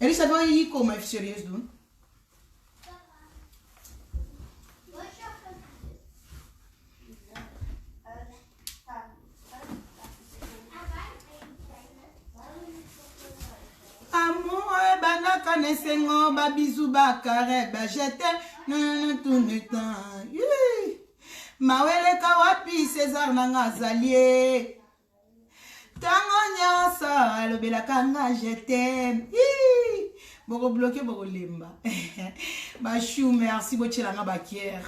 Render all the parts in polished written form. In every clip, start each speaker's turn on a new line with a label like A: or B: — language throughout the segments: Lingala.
A: Ele sabe aí como é serious do. Amour, banaka nesengo, babizou bakare, bajete, non tout le temps. Mawele kawapi César nanga zalie. Tango nyasa, alobela kanga je t'aime. Boko bloqué, boko lemba. Bachou, merci, bochelanga bakier.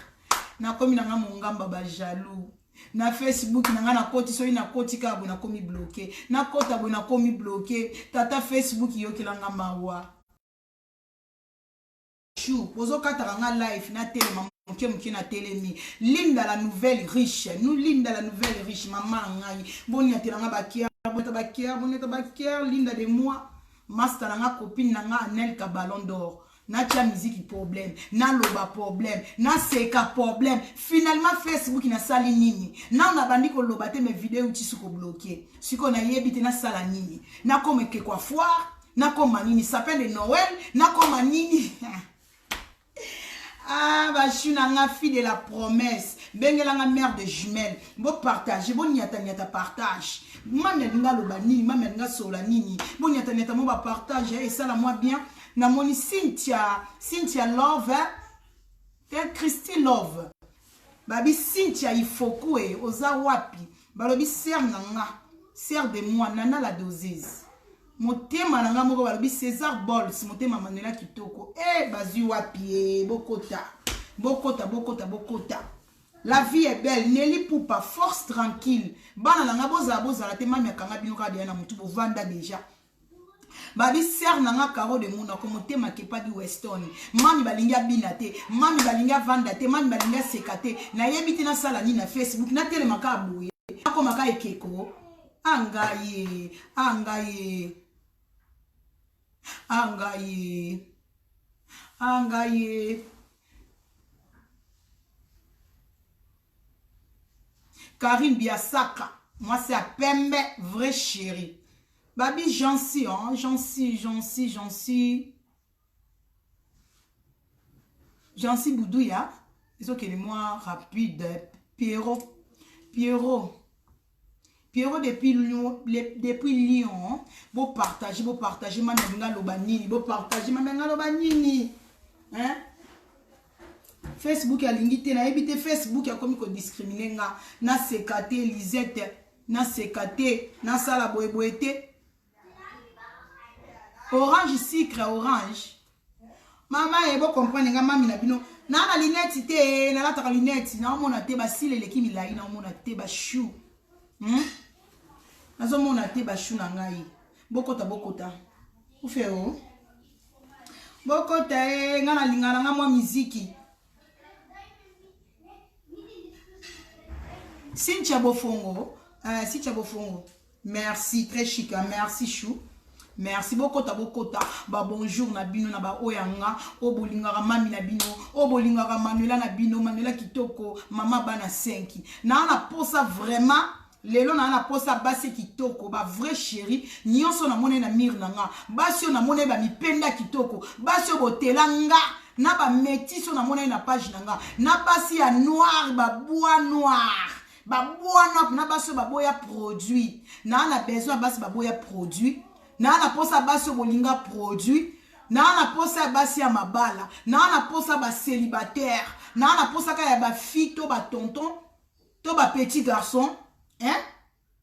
A: Na komi nanga mongamba ba jaloux. Na Facebook nanga na koti so na koti ka bo na komi bloqué. Na kota bo na komi bloqué. Tata Facebook yo kilanga mawa. Chou, pozo kataranga live na télé maman na télé Linda la nouvelle riche. Nous Linda la nouvelle riche maman ngai. Boni atelanga bakier, boneta bakier, Linda de moi. Master nanga copine nanga Anelka Ballon d'Or. Na tia musique problème, na loba problème, na seka problème. Finalement Facebook na sali nini. Na on a bandi ko loba te mes vidéos ti suko bloqué. Siko na yebite na sala nini. Na comme ke quoi foire, na comme nini sapin de Noël, na comme nini. Ah, bah, je suis la fille de la promesse. Bengelanga mère de jumelles. Bon partage, bon nyata partage. Maman nga loba nini, maman nga sola nini. Bon nyata mo ba partage et ça la moi bien. Na moni Cynthia Love, Christy Love. Babi Cynthia ifokue oza wapi. Balobi sœur nanga, sœur de moi nana la doseuse. Motema nanga moko balobi César Bols, motema Manuela kitoko. Bazi wapi bokota. La vie est belle, Nelly Poupa, force tranquille. Bana nanga boza la te mami akanga bino ka na mutu bo vanda déjà. Babi ser nanga karo de muna ko motema ke pa di Weston. Mami balinga binate, mami balinga vandate, mami balinga sekate. Na yebiti na sala ni na Facebook na tele makabuye. Ako maka ekeko. Angaye. Karim Biasaka, moi c'est à Pembe, vrai chéri. Babi Jancy, hein, Jancy Boudouya. Ils ont que les mois rapides. Pierrot depuis Lyon. Beau partager, ma menga lobanini. Beau partager, ma menga lobanini. Hein? Facebook a l'ingité, na ebité Facebook a comme qu'on discrimine na sekate Lisette, na sekate, na sala boeboete. Orange sucre, orange. Maman ebo comprendre nga mami na bino. Na la lunette te, na la ta lunette, na mona te ba sile le kimi lai na mona te ba chou. Na zo mona te ba chou na ngai. Bokota. Ou fe o? Bokota nga na lingana nga mwa muziki. Cynthia Bofongo, merci, très chic, merci chou. Merci bokota. Ba bonjour na bino na ba oyanga, obolingara mami na bino, obolingara Manuela na bino, Manuela kitoko, mama bana 5. Na na posa vraiment, lelo na posa basi kitoko, ba vrai chéri, nyonso na mone na mir nanga. Basi na mone ba mipenda kitoko, basi botelanga. Na ba métis na mone na page nanga. Na basi ya noir, ba bois noir. Baboa na baso baboya produit. Na besoin basi baboya produit. Na posa baso bolinga produit. Na posa basi ya mabala. Na posa ba célibataire. Na posa ka ya ba fille to ba tonton, to ba petit garçon, hein?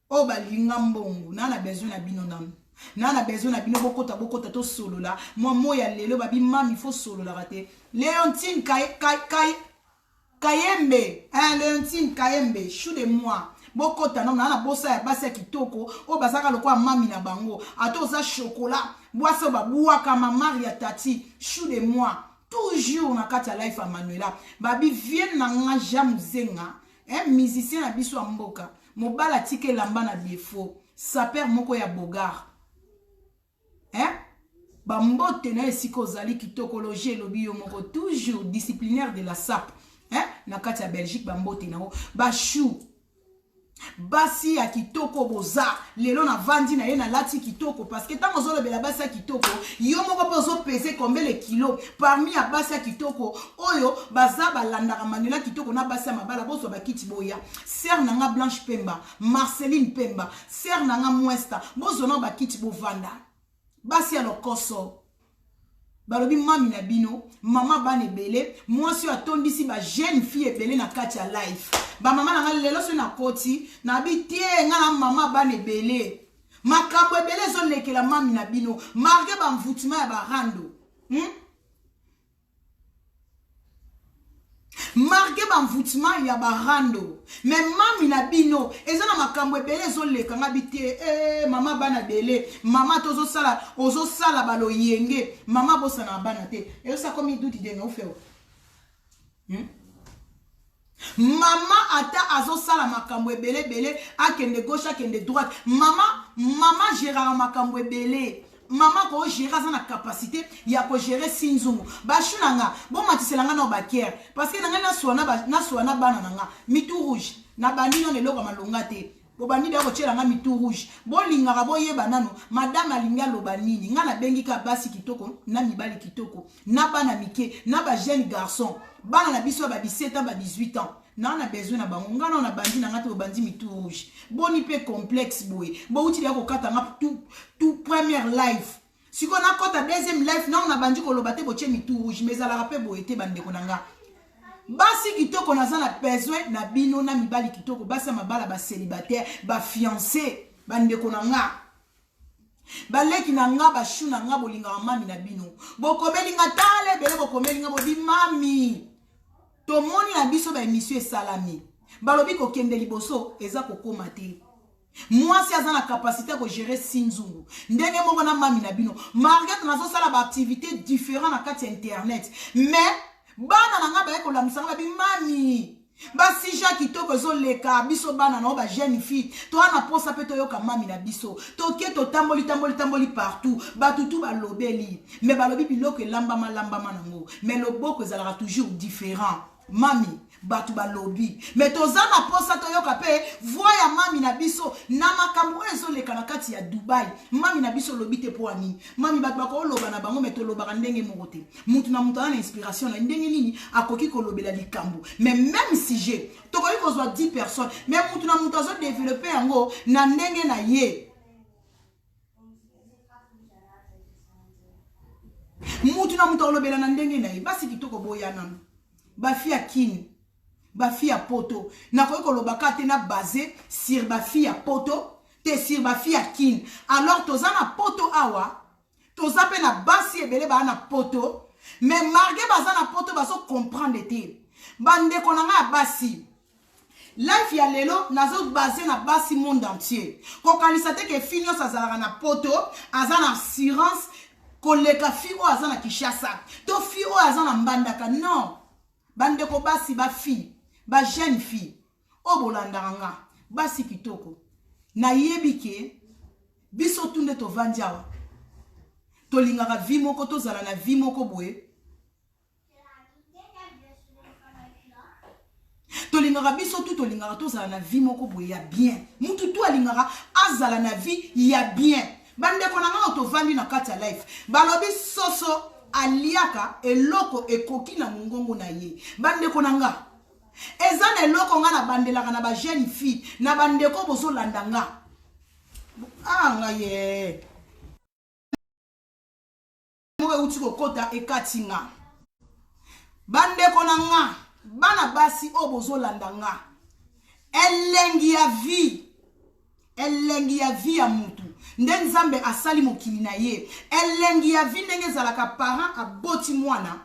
A: O ba linga mbongo. Na besoin na bino nam. Na besoin na bino bokota to solo la. Moi ya lelo babi mami faut solo la raté. Léontine Kayembe, Leontine Kayembe, chou de moi. Bokota non na bossa ya basi kitoko, o basaka lokwa mami na bango. Ato za chocolat, boisse ba buaka Maria Tati, chou de moi. Toujours na kati ya life a Manuela. Babi vienne na nga jamuzenga, musicien na biso mboka. Mobala tike lamba na biefo, saper moko ya bogar. Bambote na esiko zali kitoko loger lobi yo moko toujours disciplinaire de la SAP. Na kati ya Belgique bambote na ho ba chou basi ya kitoko boza lelo na vandi na ye na lati kitoko parce que tant ozolo bela basi ya kitoko yo moko pozo peser combien les kilos parmi ya basi ya kitoko oyo baza balandaka Manuela kitoko na basi ya mabala bozo bakiti boya sœur nanga Blanche Pemba Marceline Pemba sœur nanga Mwesta bozo na bakiti bovanda basi ya lokoso balobi mami na bino mama bana ebele mwasi atondisi ba jeune fille ebele na kati ya life ba mama na lelo so na koti na bitie nga na mama bana ebele makambo ebele zo lekela mami na bino marque ba mvutima ya barando marqué ba mvutima ya barando mais mami na bino eza na makambo ebele zo leka nga bitie mama bana bele mama tozo sala balo yenge mama bosa na bana te ça comme duti denga ufeo mama ata azo sala makambo ebele bele akende gauche akende droite mama gérera makambo ebele maman ko gérer ça na capacité ya ko gérer sinzungu ba shunanga bon matiselanga na bakier parce que nanga na swana bana nanga mitu rouge na bandino le loka malonga te bo bandino ko tshela nga mitu rouge bo lingaka bo yeba nano madame alinga loba nini nga na bengi ka basi kitoko na mibali kitoko na bana mike na ba jeune garçon bana na biso ba 17 ans ba 18 ans na besoin na bango ngana na bandi na ngate bandi mitu rouge boni pe complexe boy bo uti ya ko kata nga tout première life siko na kota deuxième life na bandi ko lobate bo che mitu rouge mais ala rappel boy te bande ko nanga basi kitoko na za na besoin na bino na mibali kitoko basi mabala ba célibataire ba fiancé bande ko nanga baleki na nga ba shu na nga bolinga mami na bino bokomeli nga tale bele bokomeli nga bobi mami to moni na biso ba émission salami balobi ko kende liboso eza kokoma te mwasi aza na capacité ko gérer sinzungu ndenge moko na mami na bino Margaret nazo sala ba activité différent na kati internet mais bana na nga ba ko lamusanga bi mami basi Jacques kitoko zo leka biso bana na ba jeune fille to ana posa pe to yoka mami na biso to ke to tamboli partout batutu ba lobeli mais balobi biloko elamba malamba nango mais loboko ezalaka toujours différent mami batu ba lobby mais tozana posa to yoka pe voya mami na biso na makambo ezo leka na kati ya Dubai mami na biso lobi te po ani mami batu ba ko loba na bango meto loba ndenge mokote mutu na mutu na inspiration na ndenge nini akoki ko lobela likambo mais même sujet to ko iko zo 10 personnes mais mutu na mutu azo développer yango na ndenge na ye mutu na mutu lobela na ndenge na ye basi kitoko boyana ba fia kini ba fia poto na ko lobaka te na basé sur ba fia poto te sur ba fia kin alors tozana poto awa tozape na basi ebele ba na poto mais marge bazana poto baso comprendre te bande konanga basi life ya lelo nazo basé na basi monde entier ko kanisa te ke finyo sazala na poto azana assurance koleka fio azana kishasa to fio azana mbandaka non bande ko basi ba fille ba jeune fille obolandanga basi kitoko na yebike biso tunde to vandiawa to lingaka vi moko to zala na vi moko boye to lingaka biso to lingaka to zala na vi moko boye ya bien mutu to alingaka azala na vi ya bien bande ko nanga to vandi na kati ya life balobi soso aliaka eloko ekoki na mungongo na ye bande ko nanga ezana eloko nga na bandelaka na ba jeune fille na bandeko bozo landanga nga ye mowe uti ko kota ekatinga bandeko na nga bana basi o bozo landanga elengi ya vie ya mutu nde nzambe asali mokili na ye elengi ya vie ndenge ezalaka parent aboti mwana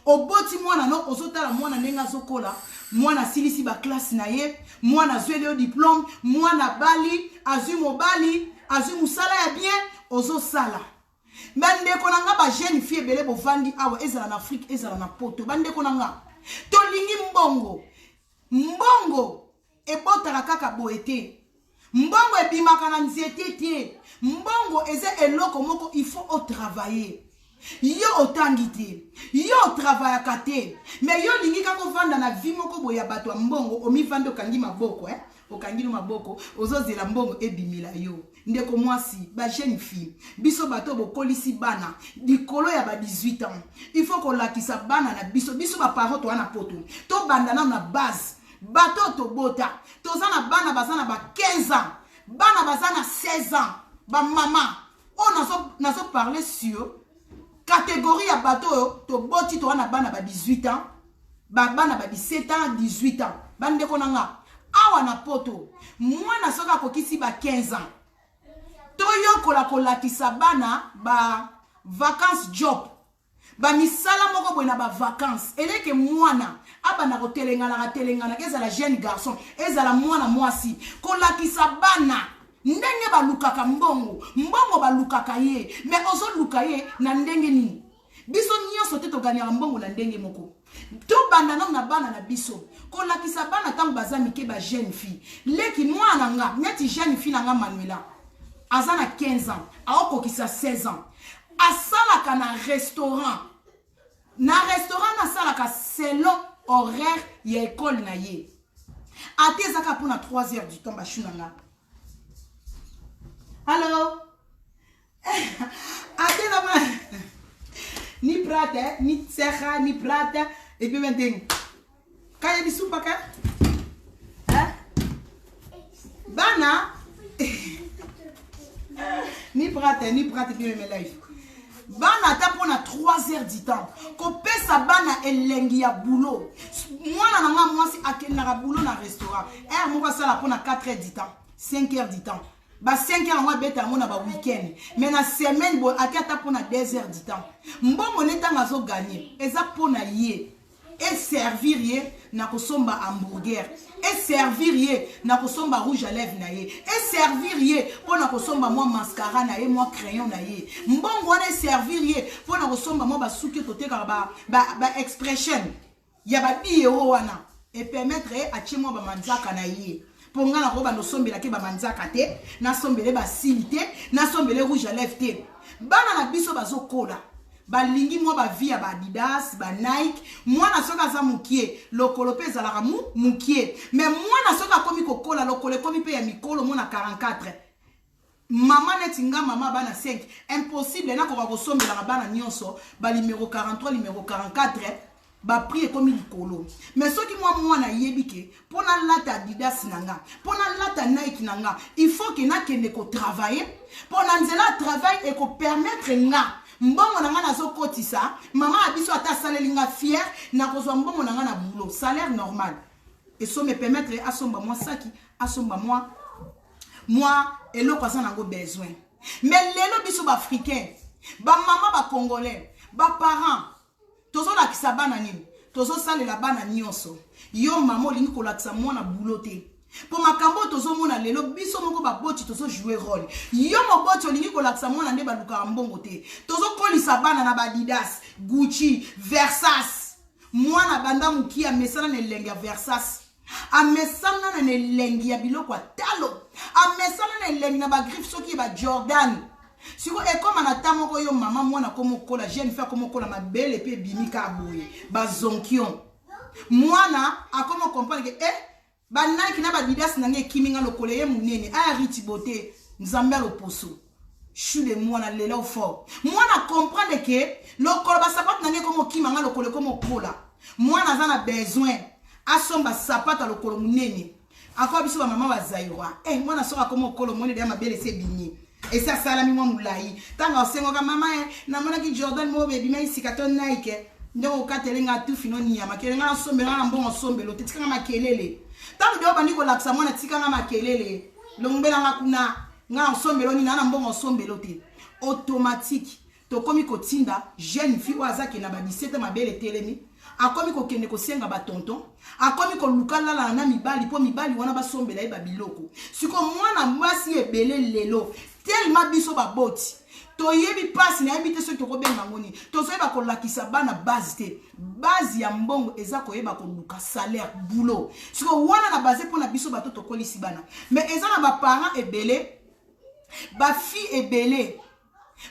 A: oboti mwana no ozotala mwana ndenge azokola mwana silisi ba classe na ye mwana zwele diplôme mwana bali azui mobali azui musala ya bien ozosala bandeko nanga ba jeune fille bele bovandi awa ezala na Afrique ezala na poto bandeko nanga tolingi mbongo ebotaka kaka boete mbongo ebimaka na nzete te mbongo eze eloko moko il faut au travailler yo otangite yo travaillaka te mais yo lingi kako vanda na vie moko boya bato mbongo omi vanda kangi maboko okangino maboko ozozela mbongo ebimila yo ndeko mwasi ba jeune fille biso bato bokolisi bana likolo ya ba 18 ans il faut ko lakisa bana na biso ba parents to wana poto to bandana na base bato to bota tozana bana bazana ba 15 ans bana bazana 16 ans ba mama on nazo parler sur catégorie ya bato to boti to wana bana ba 18 ans bana ba 17 ans 18 ans bande ko nanga awa na poto mwana soka kokisi ba 15 ans toyo kola kisabana ba vacances job ba misala moko bwena ba vacances eleke mwana abana kotelengana ezala jeune garçon ezala mwana mwasi kola kisabana ndenge balukaka mbongo balukaka ye mais ozo lukaye na ndenge nini biso nyonso te toganyaka mbongo na ndenge moko to bandana na bana na biso kola kisabana tango bazamike ba jeune fille leki mwana nga nyati jeune fille nga Manuela azana 15 ans aokokisa 16 ans asalaka na restaurant nasalaka selon horaire ya école na ye atezaka pour na 3 heures du temps bashunanga allo atezama ni prate ni tseha ni prate et puis maintenant kaya bisupa ka bana ni prate puis me life bana ta pour na 3 heures du temps ko pesa bana elengi ya boulot mwana nanga mwasi akenaka boulot na restaurant moko sala pour na 4 heures du temps 5 heures du temps ba 5 heures moi beta mona ba week-end mais na semaine bo akata pour na 2 heures du temps mbongo neta ngazo gagner eza pour na ye et servir ye na kosomba hamburger et servir ye na kosomba rouge à lèvres na ye et servir ye pour na kosomba moi mascara na ye moi crayon na ye mbongo wana servir ye pour na kosomba moi ba suki toteka ba expression ya ba biero wana et permettre a chi moi ba manzaka na ye pour nga na ko ba no sombela ke ba manzaka te na sombele ba silite na sombele rouge à lèvres te bana na biso bazokola balingi mwa ba via ba Adidas ba Nike mwana soka za mukie lokolo pe zalaka mukie mais mwana soka komi kokola lokolo komi pe ya mikolo mona 44 mama netinga mama bana 5 impossible na ko kosombela bana nyonso ba numéro 43 numéro 44 ba prix komi likolo mais soki mwana yebike pona lata Adidas nanga pona lata Nike nanga il faut que na kende ko travailler pona nzela travail et ko permettre nga mbongo nanga na zokotisa mama abiso ata salelinga fier na kozwa mbongo nanga na boulot salaire normal et ça me permettre asomba moi saki asomba moi eloko asa nango besoin mais lelo biso ba africain ba mama ba congolais ba parents tozo la kisabana nini tozo salela bana nyonso yo mama olingi kolakisa mwana boulot te pour makambo tozo mona lelo biso moko ba boti tozo jouer rôle yo mo boti olingi kolakisa mwana nde baluka mbongo te tozo kolisa bana na ba Adidas Gucci Versace mwana banda mukia mesana ne lenga Versace amesana na ne lengi ya biloko talo amesana ne lengi na ba griffe soki ba Jordan siko ekoma na tamoko yo mama mwana komo kola jeune fille komo kola mabele pe bimika aboye ba zonkion mwana akoma comprendre que ba Nike na ba Adidas nange kiminga lokole ye munene a riti beauté nzambe loposo chule mwana lela fort mwana comprendre que lokolo ba sapato nange komo kimanga lokole komo kola mwana zana besoin asomba sapato lokolo munene akwa biso ba mama wa Zairwa mwana soka komo kolo mone de mabele se bini et ça salami mwa mulai tanga osengo ka mama na mona ki Jordan mo baby mai sikato Nike ndo okatelenga tu fino nyama kelenga sombela na mbongo sombelo tetika makelele tangu dio bandiko laksa mwana tika na makelele lombela ngakuna nga sombelo ni na mbongo sombelo te automatique to komi kotinda jeune fille wazaki na ba 17 mabele telemi akomi ko kende ko senga ba tonton akomi ko lukala la na mibali po mibali wana ba sombela ba biloko siko mwana mwasi ebele lelo tellement biso ba boti to yebi passe na yebi te so to ko benga ngoni to so yeba ko lakisa bana base te base ya mbongo eza ko yeba ko luka salaire boulot siko wana na base pona biso bato to kolisi bana mais eza na ba parents ebele ba fille ebele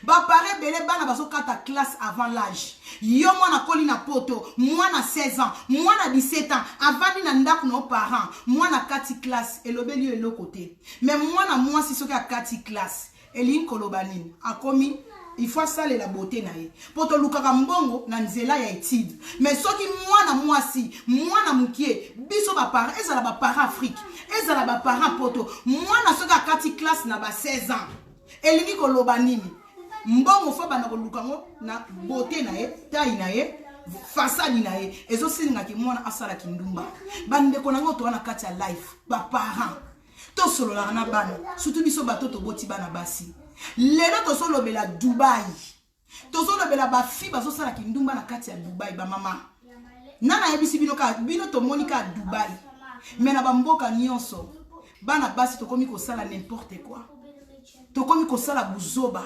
A: Ba pare belé bana baso kata classe avant l'âge. Yo mwana koli na poto, mwana 16 ans, mwana 17 ans, avant ni na ndaku na parents, mwana kati classe elobeli yo elo côté. Mais mwana mwasi soki a kati classe, eli kolobanini, akomi il faut saler la beauté na ye. Poto lukaka mbongo na nzela ya étude. Mais soki mwana mwasi, mwana mukie, biso ba parents, ezala ba parents Afrique, ezala ba parents poto, mwana soki a kati classe na ba 16 ans. Eli kolobanini. Mbongo fa bana kolukango na beauté na ye, taille na ye, façade na ye. Ezo singa ki mwana asala kindumba. Bande konango to wana kati ya life, ba parents. To solo la na bana, surtout biso bato to boti bana basi. Lelo to solo bela Dubai. To solo bela ba fi bazo sala kindumba na kati ya Dubai ba mama. Nana yebisi bino ka bino to monika Dubai. Mena ba mboka nyonso. Bana basi to komi ko sala n'importe quoi. To komi ko sala buzoba.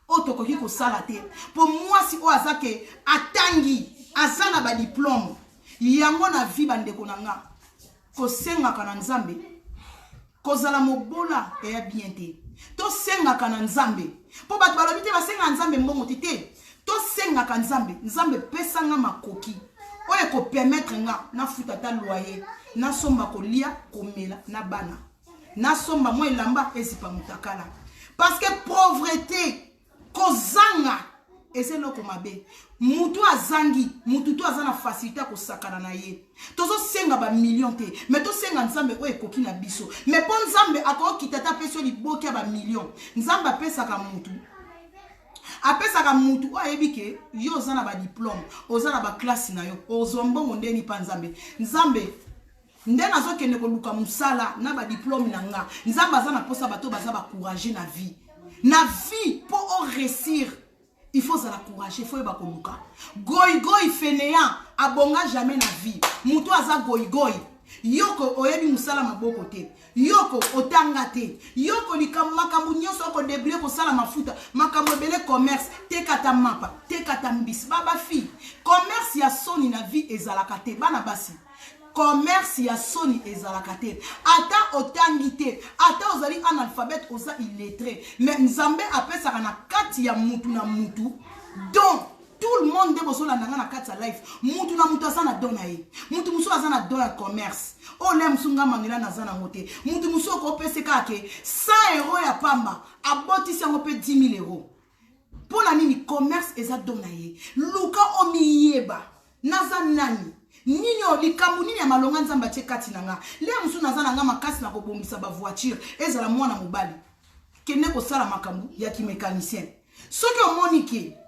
A: Oto koki ko sala te. Pour moi si o azake atangi azana ba diplôme. Yango na vie bande konanga. Ko senga kana nzambe. Ko zala mobola e ya bien te. To senga kana nzambe. Po bat balobi te ba senga nzambe mbongo te. To senga kana nzambe. Nzambe pesa nga makoki. Oye ko permettre nga na futa ta loyer. Na somba ko lia ko mela na bana. Na somba mo elamba ezipa mutakala. Parce que pauvreté kozanga ese loko mabe mutu azangi mutu to azana facilité ko sakana na ye tozo senga ba million te mais to senga nzambe o ekoki na biso mais bon nzambe akoko kitata peso liboki ba million nzambe apesa ka mutu o ayebike yo ozana ba diplôme ozana ba classe na yo ozombongo ndeni pa nzambe ndena zo kende ko luka musala na ba diplôme na nga nzambe azana posa bato baza ba courager na vie. Na vie, pour réussir, il faut se la courage, il faut y avoir goy fainéant, abonga jamais na vie. Moutou aza goy. Yoko oyebi musala maboko te. Yoko otangate. Yoko makambu nyonso ko débrouiller ko sala mafuta. Makambu belé commerce, te kata mapa, te kata mbisi. Baba fi. Commerce ya soni na vie ezalaka te. Bana basi. Commerce ya soni ezalakate ata otangite ata ozali analphabète oza illettré mais nzambe apesaka na kati ya mutu na mutu donc tout le monde debo so la na kati ya life mutu na mutu azana dona ye mutu muso azana dona commerce ole msunga manela na zana ngote mutu muso ko peseka ke 100 € ya pamba aboti sango pe 10 000 € pour la nini commerce eza dona ye luka omiyeba naza nani nini olikambu nini ya malonga nzamba che kati nanga le musu nazana nga makasi na kobongisa ba voiture ezala mwana mobali kene ko sala makambu ya ki mécanicien soki omonike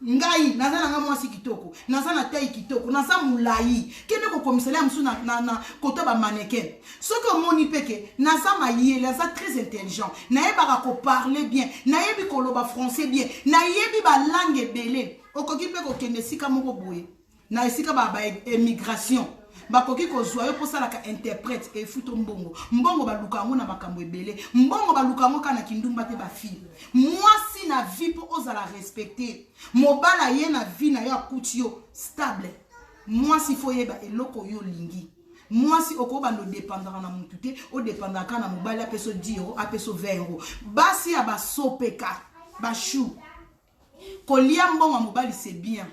A: ngai nazana nga mwasi kitoko nazana taille kitoko nazana mulai kene ko komisela musu na kota ba mannequin soki omoni peke nazama yele za très intelligent naeba ko parler bien naebi ko loba français bien naebi ba langue belé okoki pe ko kende sika moko boye na esika ba émigration bakoki ko zoyo pour ça la interprète et futo mbongo ba lukango na makambo ebele mbongo ba lukango kana kindumba te ba fille moi si na vie pour osala respecter mobala ye na vie na yo akutio stable moi si faut yeba eloko yo lingi moi si oko bando dépendra na mutu te o dépendra kana mobala peso 10 € apeso 20 €. Basi ya ba sopeka ba chou kolia mbongo mobali c'est bien.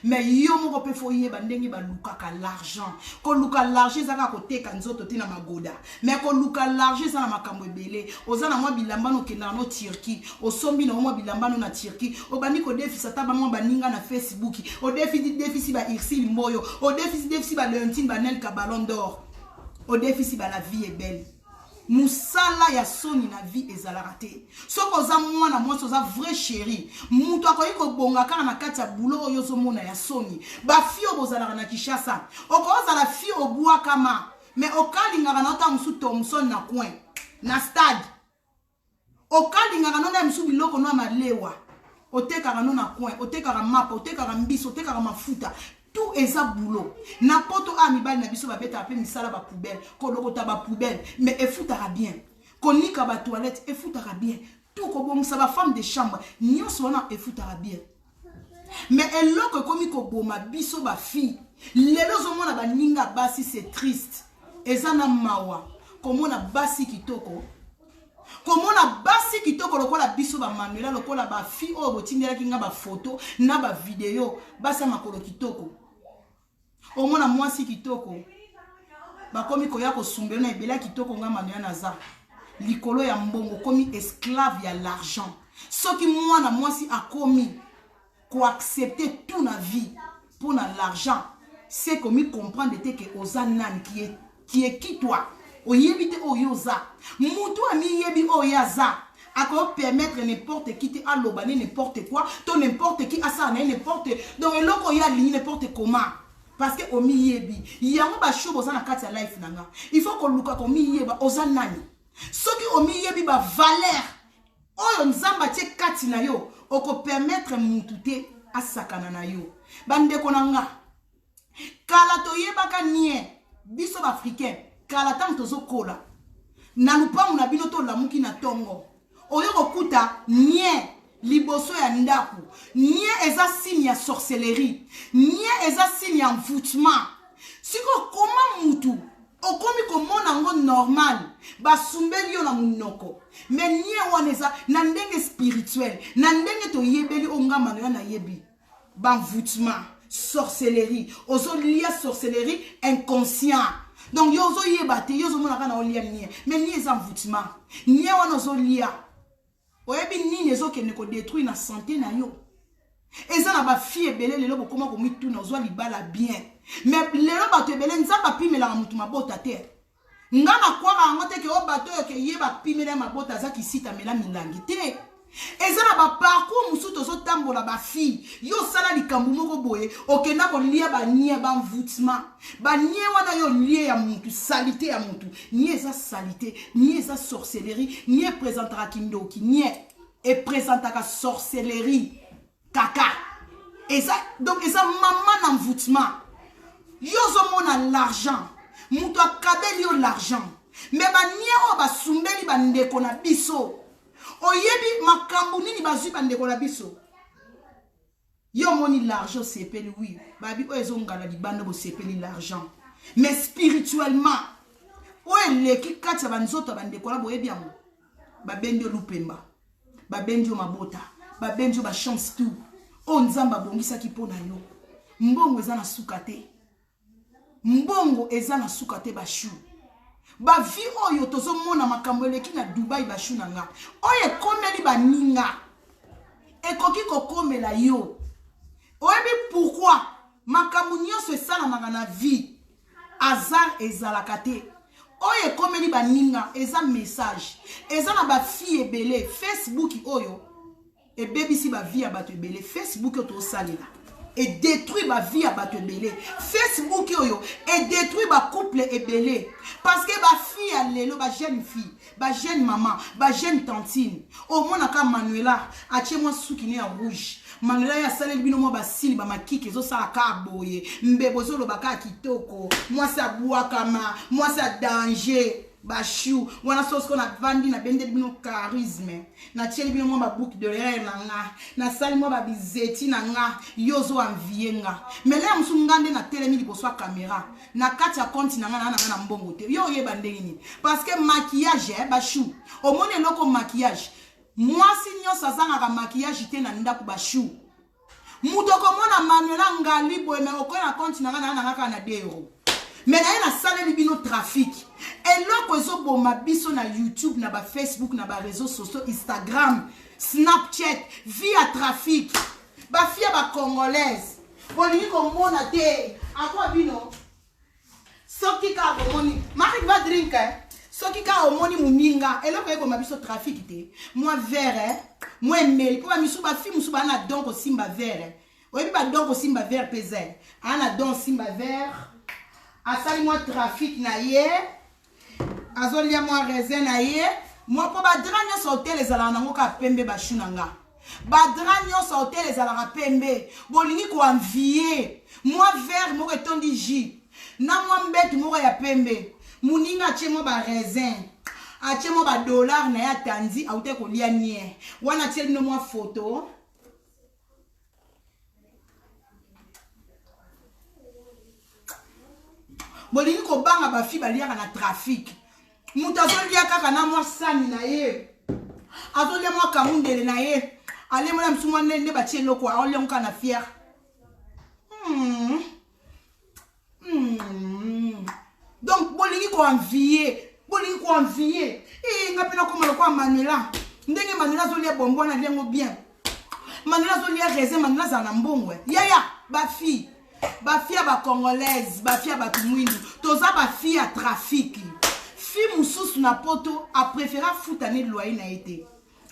A: Mais yo moko pe foye ba ndenge ba lukaka l'argent ko luka l'argent zaka ko teka nzoto tina magoda mais ko luka l'argent za na makambo ebele ozana mwa bilamba no kenda no Turquie osombi na mwa bilamba no na Turquie obani ko defisa ta ba mwa baninga na Facebook o defisi ba Irsil Mboyo o defisi ba Leontine Banel ka Ballon d'Or o defisi ba la vie est belle. Musala ya soni na vie ezalaka te soko za mwana mwasi oza vrai chéri mutu akoyi kobonga kaka na kati ya bulo oyo ozomona ya soni bafio bozalaka na Kinshasa okozala fio obua kama mais okalingaka na ota musu Thomson na coin na stade okalingaka nona musu biloko no malewa otekaka no na coin otekaka mapa otekaka mbiso otekaka mafuta tout eza boulot na poto a mibali na biso babeta pe misala ba poubelle ko lokota ba poubelle mais efutaka bien konika ba toilette efutaka bien tout ko bomisa ba femme de chambre nyonso wana efutaka bien mais eloko komi ko boma biso ba fille lelo zo mona ba ninga basi c'est triste eza na mawa komona basi kitoko Comment la basi kitoko lokola biso ba Manuela lokola ba fi o botindela kinga ba photo na ba vidéo basa makolo kitoko. Au moins moi si kitoko. Ba komi koya ko sumbela na ebela kitoko nga Manuela naza. Likolo ya mbongo komi esclave ya l'argent. Ce qui moi na moi si a commis ko accepter tout na vie pour l'argent. C'est comme comprendre que ozanan qui est qui toi. Oyebite oyoza mutu ami yebi oyaza ako permettre n'importe qui te alobane n'importe quoi to n'importe qui asa na n'importe donc eloko ya li n'importe comment parce que omi yebi yango ba show boza na kati ya life nanga il faut ko luka ko mi yeba ozanani soki omi yebi ba valeur oyo nzamba tie kati na yo oko permettre mutu te asakana na yo bande konanga kala to yebaka nie biso ba africain kala tam tozo kola na lupangu na bino to lamuki na tongo oyo kokuta nie liboso ya ndaku nie eza signe ya sorcellerie nie eza signe ya envoûtement siko koma mutu okomi komona ngo normal basumbeli yo na munoko mais nie wana eza na ndenge spirituel na ndenge to yebeli ongama na yebi ba envoûtement sorcellerie ozo lia sorcellerie inconscient. Donc yozo yebate yozo mona kana olia nie mais nie eza envoûtement nie wana ozo lia oyebi nini ezo ke ne ko détruire na santé na yo eza na ba fille ebele lelo bokoma ko mitu na ozo libala bien mais lelo bato ebele nzamba pimela mutu mabota te ngana kwara ngote ke o bato yo ke yeba pimela mabota za kisita mela milangi te eza na ba parcours musuto zo tambola ba fille yo sala likambu moko boye okenda ko lia ba nie ba envoûtement ba nie wana yo lie ya mutu salité ya mutu nie eza salité nie eza sorcellerie nie présentera kindoki nie et présentaka sorcellerie kaka eza donc eza maman envoûtement yo zo mona l'argent mutu akabeli yo l'argent mais ba nie o ba sumbeli ba ndeko na biso oyebi makambu nini bazui bandeko na biso yo moni l'argent sepeli oui babi o ezongala libanda bo sepeli l'argent mais spirituellement o eleki kati ya banzoto bandeko na boyebi yango babendi lupemba babendi mabota babendi ba chance tout o nzamba bongisaki pona yo mbongo eza na suka te mbongo eza na suka te bashu ba vi oyo tozo mona makambo eleki na Dubai bashu nanga oye komeli baninga ekoki kokomela yo oyebi pourquoi makambo nyonso esalamaka na vie hasard ezalaka te oye komeli baninga eza message eza na ba fille ebele Facebook oyo ebebisi ba vie ya bato ebele Facebook oyo tosalela et détruit ma vie à Batebele. Facebook yoyo et détruit ma couple ebele parce que ma fille a lelo ba jeune fille, ba jeune maman, ba jeune tantine. Au moins naka Manuela a tché moi soukine en rouge. Manuela ya salé bino mo ba sili ba makiki zo sala ka boye. Mbebo zo lo baka kitoko. Moi ça bois kama, moi ça danger. Bachou, wana sos qu'on a vendu na bende bino charisme. Na tieli bino mo ba boucle de l'oreille na nga. Na sali mo ba bizeti na nga. Yozo envier nga. Mais là msungande na telemi liboso ya caméra. Na kati ya compte na nga na mbongo te. Yo yeba ndenge nini. Parce que maquillage bachou. Au monde loko maquillage. Moi si nyo sazanga ka maquillage te na ndako bachou. Mutoko mona Manuela ngali boye me okoya na compte na nga na 2 euros. Mais na salle libino trafic. Et là ko boma biso na YouTube na ba Facebook na ba réseaux sociaux Instagram, Snapchat via trafic. Ba fia ba congolaise. Boni ko mona te. Akwa bino. Soki ka bomoni. Marie va drink Soki ka omoni muninga. Et là ko boma biso trafic te. Moi vert moi mail. Ko ba misu ba fi musu ba na donc simba vert. Oyebi ba donc simba vert peze. Ana donc simba vert. Asali moi trafic na ye azolia moi raisin na ye moi po badranyo sa hotel ezala nango ka pembe bashu nanga badranyo sa hotel ezala ka pembe bolingi ko envier moi vert mo retondi ji na moi mbeti mo ya pembe muninga che mo ba raisin ache mo ba dollar na ya tanzi aute ko lia nie wana tieli no moi photo bolingi ko banga ba fi baliaka na trafic Mutu azolia kaka na mwa sani na ye. Azolia mwa kamundele na ye. Ale mwana msumwa nende batie loko aole nka na fier. Donc bolingi ko envier. Bolingi ko envier. Ngapena ko maloko Manuela. Ndenge Manuela zolia bombo na lengo bien. Manuela zolia raisin Manuela za na mbongwe. Yaya ba fille. Ba fille ba congolaise, ba fille ba tumwindu. Toza ba fille à trafic. Fille mususu na poto a préféré foutane loyer na été.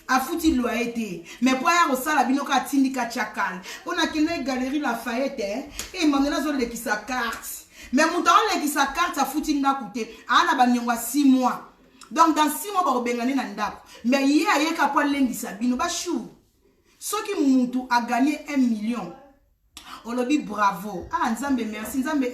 A: A fouti loyer. Mais pour y resala binoka tindika chakal. On a kene galerie Lafayette et Manuela zole qui sa carte. Mais mon temps qui sa carte a fouti nda coûté. Ana ba nyongwa 6 mois. Donc dans 6 mois ba bengane na ndako. Mais hier yé ka po lengi sabino ba chou. Soki mutu a gagné 1 million. On le dit bravo. Ah Nzambe merci Nzambe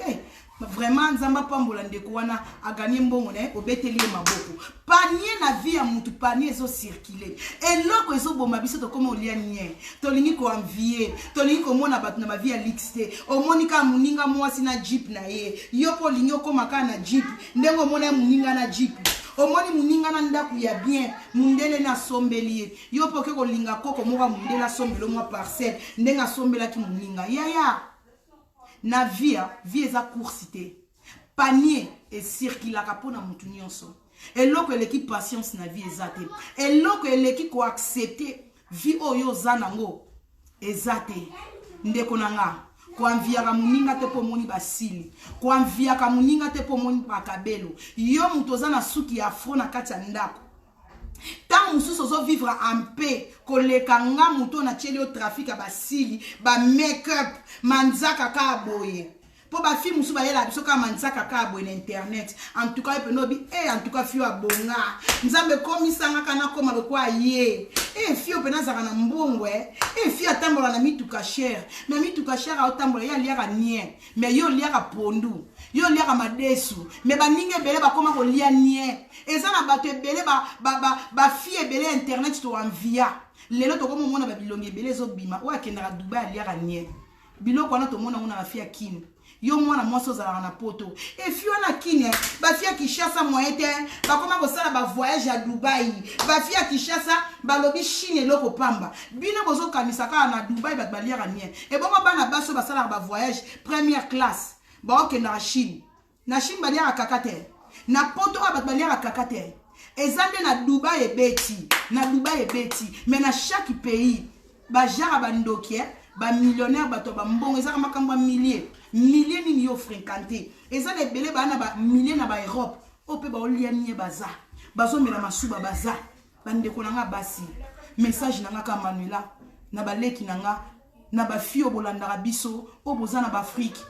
A: vraiment Nzamba pambola ndeko wana a gagné mbongo ne obeteli maboko. Panier na vie ya mutu panier zo circuler. Et loko ezo bomba biso to comme olia nie. To lingi ko envier, to lingi ko mona batu na ba vie ya lixte. O monika muninga mwasi na jeep na ye. Yopo linyo ko makana na jeep. Ndengo mona muninga na jeep. Omoni muninga na ndaku ya bien mundele na sombelier yo poke ko linga koko moka mundela sombelo mwa parcelle ndenga sombela ki muninga yaya na via eza coursité panier et circula kapona mutu nyonso eloko eleki patience na vie ezate eloko eleki ko accepter vie oyo zanango ezate ndeko nanga kwa mviaka muninga te po moni basili kwa mviaka muninga te po moni bakabelo yo mutoza na suki ya afro na kati ya ndako tant mususu zo vivre en paix koleka nga muto na cheli au trafic ya basili ba make up manzaka ka boye po ba fi musu ba yela biso ka manzaka ka boye na internet en tout cas penobi en tout cas fio abonga nzambe komisanga kana koma lokwa ye fio pena zaka na mbongwe fio atambola na mituka cher na mituka cher a otambola ya liaka nie mais yo liaka pondu yo liaka madesu mais baninge bele bakoma ko lia nie eza na bato ebele ba fie ebele internet to envia lelo to komo mona ba bilongi ebele zo bima o akendaka Dubai liaka nie biloko wana to mona una ba fia kino yo mwana mwaso za na poto fio na kine ba fia Kishasa moyete ba koma ko sala ba voyage à Dubai ba fia Kishasa ba lobi Chine loko pamba bino bozo kanisa ka na Dubai ba baliaka nie bongo bana baso ba sala ba voyage première classe ba ok na Chine baliaka kakate na poto ba baliaka kakate ezande na Dubai ebeti mais na chaque pays ba jara ba ndokie ba millionnaire bato ba mbongo ezaka makamba milliers nini yo fréquenté eza les belé ba na ba milliers na ba Europe ope ba olia nie baza bazo mela masuba baza bandeko nanga basi message nanga ka Manuela na ba leki nanga na ba fio bolandaka biso o bozana ba Afrique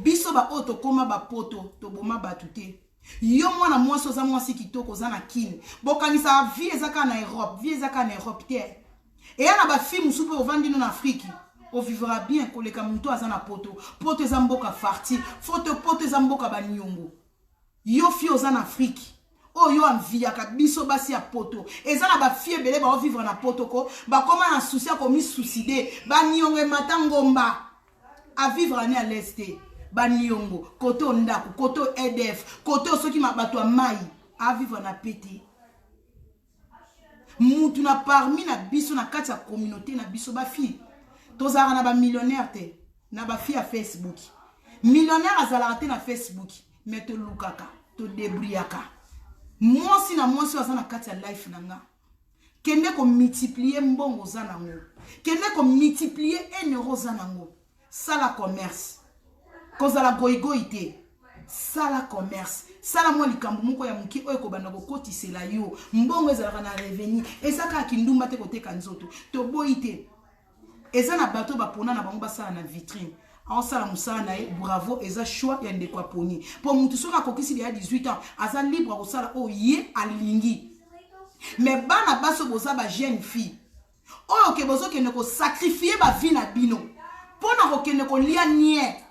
A: biso ba oto koma ba poto to boma batute yo mwana mwasi oza mwasi kitoko za na kini bokanisa vie ezaka na Europe te et yana ba fi musupe ovandi na Afrique on vivra bien koleka muntu azana poto eza mboka farti poto eza mboka banyongo yo fi ozana Afrique yo anviaka biso basi ya poto ezana ba fi ebele ba vivre na poto ko ba koma na souci ko mi suicide banyongo matangomba a vivre à l'est banyongo koto ndako koto EDF koto soki mabato mai a vivre na pété mutu na parmi na biso na kati ya communauté na biso ba fi tozara na ba millionnaire te na ba fi ya Facebook millionnaire azala te na Facebook mais to lukaka to debriaka mwasi na mwasi azana kati ya life nanga kende ko multiplier mbongo za nango kende ko multiplier 1 euro za nango sala commerce kozala goigoite sala commerce sala mwa likambo moko ya muki oyo ko banda ko kotisela yo mbongo ezalaka na revenu esaka kindumba te koteka nzoto to boite ezana bato bapona na bango basala na vitrine en sala musala na bravo eza choix ya ndeko aponi po mutu soka kokisi ya 18 ans aza libre ko sala ye alingi mais bana baso boza ba jeune fille ke bozo ke ne ko sacrifier ba vie na bino pona ko ke ne ko lia nie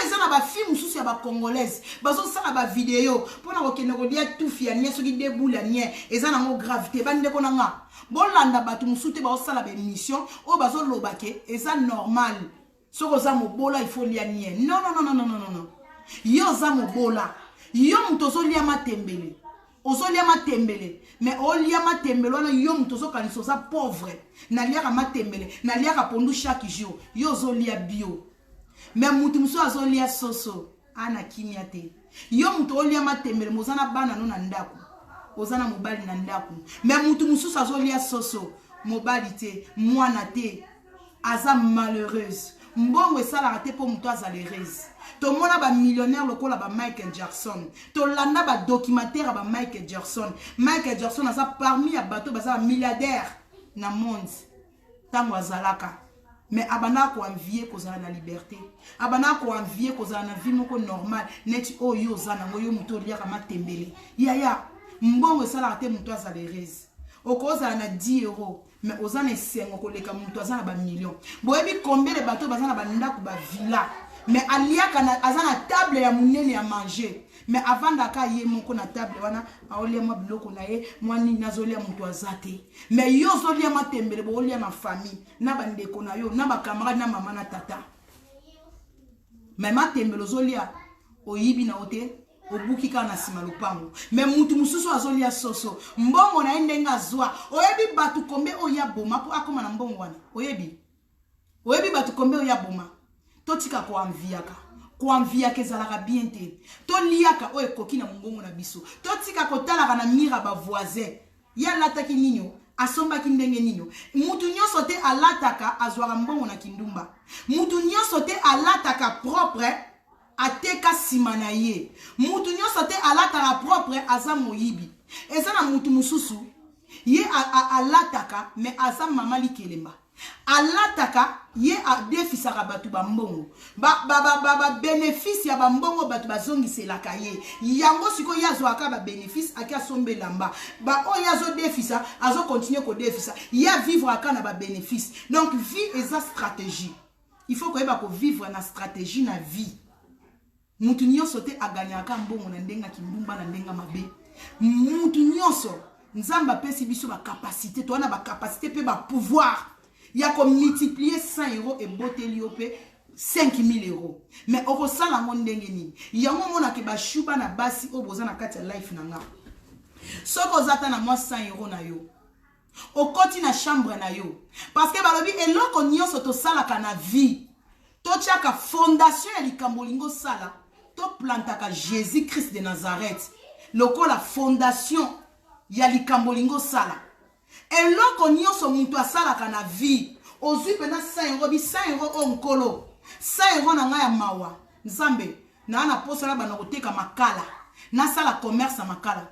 A: ezana ba film mususu ya ba congolaise bazo sala ba video pona ko ke ne ko lia tout fia nie soki deboula nie ezana ngo gravité bande ko nanga bolanda batu musute ba osala ba émission bazo lobake eza normal soko za mobola il faut lia nie non yo za mobola yo mutozo lia matembele ozolia matembele mais olia matembele wana yo muto ozokanisa oza pauvre naliaka matembele naliaka pondu chaque jour yo ozolia bio mais mutu musu azolia soso ana kimia te yo muto olia matembele mozana bana no na ndako ozana mobali na ndako mais mutu musu azolia soso mobali te mwana te aza malheureuse mbongo esalaka te po mutu azalereuse tomona ba millionnaire lokola ba Michael Jackson tolanda ba documentaire ba Michael Jackson aza parmi ya bato baza milliardaire na monde tango azalaka mais abana ko envier kozala na liberté abana ko envier kozala na vie moko normal neti oyo zana ngoyo mutu liaka matembele yaya mbongo esalaka te mutu azalereuse okozala na 10 euros mais ozana esengo koleka mutu azana ba million boyebi combien de bateaux bazana ba ndako ba villa mais aliaka na azana table ya munene ya manger mais avant daka ye moko na table wana aolia mwa biloko na ye mwani nazolia mutu azate mais yo zolia matembele bo olia na famille na bandeko na yo na ba camarade na mama na tata mais matembele zolia oyibi na ote obuki ka na sima lupango mais mutu mususu azolia soso mbongo na ndenga zwa oyebi batu kombe oya boma po akoma na mbongo wana oyebi batu kombe oya boma totika ko enviaka ezalaka bien te to liaka oye koki na mbongo na biso totika kotalaka na mira ba voisin ya lataki ninyo asombaki ndenge ninyo mutu nyonso te alataka azwaka mbongo na kindumba mutu nyonso te alataka propre ateka simana ye mutu nyonso te alataka propre aza moyibi eza na mutu mususu ye alataka mais aza mama likelemba alataka ye adefisaka batu bambongo ba bénéfice ya bambongo batu bazongiselaka ye yango siko yazwaka ba bénéfice akia sombe lamba ba oyo azo defisa azo continuer ko defisa ya vivre aka na ba bénéfice donc vie eza stratégie il faut koyeba ko vivre na stratégie na vie mutu nyonso te aganyaka mbongo na ndenga kimbumba na ndenga mabe mutu nyonso nzamba pesi biso ba capacité to na ba capacité pe ba pouvoir ya ko multiplier 100 euros et boteli ope 5000 euros mais oko sala ngo ndenge nini yango mona ke ba shuba na basi oboza na kati ya life na nga soko zata na moi 100 euros na yo okoti na chambre na yo parce que balobi eloko nyonso to sala kana vie to tiaka fondation ya likambolingo sala to plantaka Jésus Christ de Nazareth lokola fondation ya likambolingo sala eloko nyonso mutu asalaka na vie ozwi pena 100 euros bi 100 euros onkolo 100 euros na nga ya mawa nzambe na posa na bana koteka makala na sala commerce na makala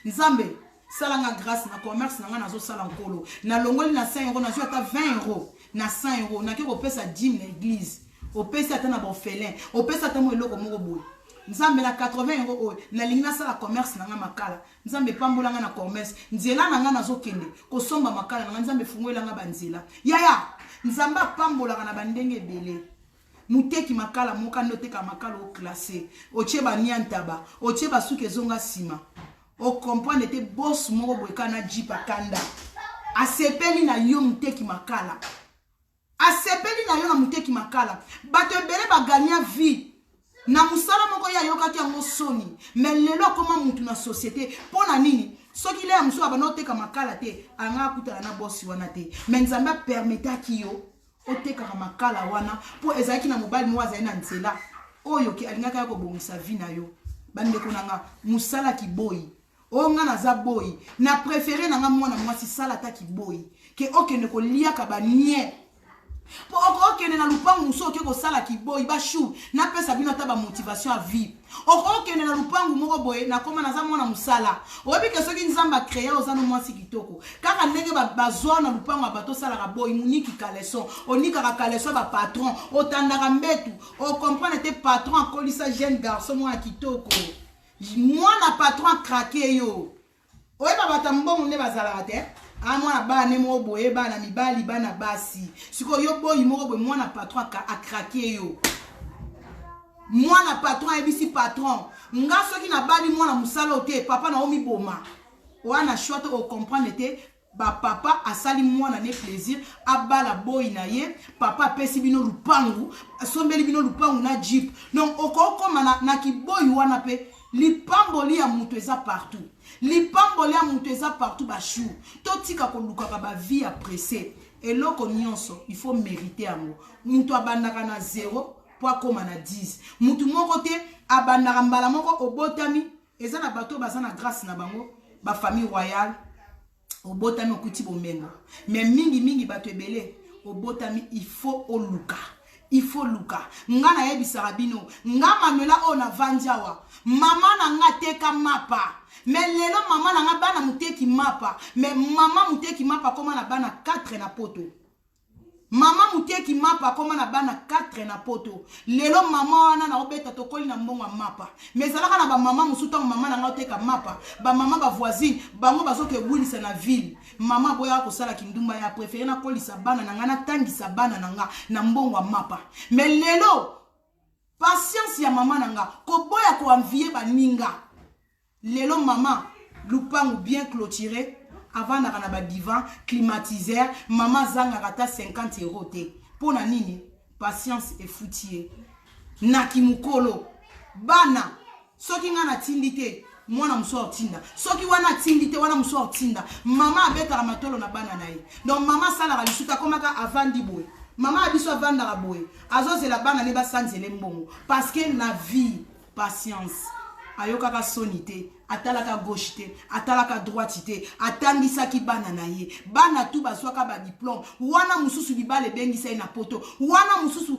A: nzambe sala nga grâce na commerce na nga nazo sala nkolo na longoli na 100 euros na zo ata 20 euros na 100 euros na ke ko pesa 10 na église o pesa ata na bofélin o pesa ata mo eloko moko boy nzambe na 80 euros oyo na linga sala commerce na nga makala nzambe pambola nga na commerce nzela na nga nazokende kosomba makala na nga nzambe fungoela nga banzela yaya nzamba pambola na bandenge ebele muteki makala moka ndoteka makala o classé o cheba niantaba o cheba suke zonga sima o comprendre te boss moko boyeka na jipa kanda asepeli na yo muteki makala asepeli na yo na muteki makala bato ebele baganya vie na musala moko ya yoka ki yango soni mais lelo koma mutu na société pona nini soki le amso abanoteka makala te anga kutala na boss wana te mais nzamba permeta ki yo oteka makala wana po ezaki na mobali mo azali na nzela oyo ki alingaka ko bongisa vie na yo bande konanga musala ki boy onga na za boy na préféré nanga mwana mwasi sala ta ki boy ke okende ko liaka ba nie po okende na lupangu muso oke ko sala ki boy ba chou na pesa bino ta ba motivation à vivre okende na lupangu moko boy na koma na za mwana musala oyebi ke soki nzamba créer ozana mwasi kitoko kaka ndenge bazwa na lupangu abato sala ka boy muniki kaleson onika ka kaleson ba patron otandaka mbetu o comprendre te patron akolisa jeune garçon mwa kitoko mwana patron craqué yo oyeba batambongo ne bazala te mwana bana mo boye bana mibali bana basi siko yo boyi moko boye mwana patron a craqué yo mwana patron ebisi patron nga soki na bali mwana musala te papa na omi boma wana choix to comprendre te ba papa asali mwana ne plaisir abala boy na ye papa pesi bino lupangu asombeli bino lupangu na jeep donc okokoma na ki boy wana pe lipamboli ya mutu eza partout lipamboli ya mutu eza partout bachou totika kolukaka bavie ya pressé eloko nyonso il faut mériter yango mutu abandaka na 0 po akoma na 10 mutu moko te abandaka mbala moko obotami eza na bato baza na grâce na bango bafamille royale obotami okuti bomengo mais mingi bato ebele obotami il faut oluka il faut luka nga na yebisaka bino nga Manuela o na vandiawa mama na nga teka mapa mais lelo mama na nga bana muteki mapa mais mama muteki mapa koma na bana 4 na poto mama muteki mapa koma na bana 4 na poto lelo mama wana na obeta tokoli na mbongo mapa mais zalaka na ba mama musuta mama na nga oteka mapa ba mama ba voisine bango bazoke bulisa na ville mama boya ko sala kindumba ya préféré na kolisa bana na nga na tangisa bana na nga na mbongo mapa mais lelo patience ya mama na nga ko boya ko envier baninga lelo mama lupangu bien clôturé avant na ba divan climatiseur mama zanga rata 50 € te pona nini patience et foutier na kimukolo bana soki nga na tindite mwana muso otinda soki wana tindite wana muso otinda mama abeta matolo na bana na ye donc mama sala lisuka komaka avandi boy mama abiso avanda boy azozela bana ne ba sanzele mbongo parce que na vie patience ayokaka sonité atalaka gauche te atalaka droite te atangisaki bana na ye bana tu baswaka ba diplôme wana mususu libale bengisa na poto wana mususu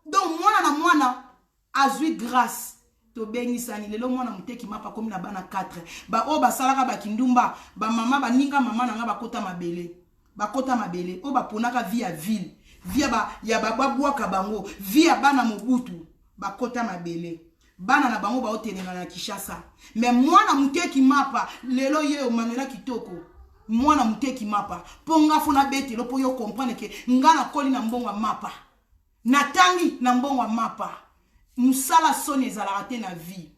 A: donc mwana azui grâce to bengisani lelo mwana muteki mapa komi na bana 4 ba o basalaka ba kindumba ba mama baninga mama na nga bakota mabele o baponaka via ville via ba ya babwaka bango via bana mobutu bakota mabele bana na bango ba otenenga na Kishasa mais mwana muteki mapa lelo ye Manuela kitoko mwana muteki mapa ponga funa bete lo po yo comprendre que ngana koli na mbongo mapa natangi na mbongo mapa musala soni ezalaka te na vie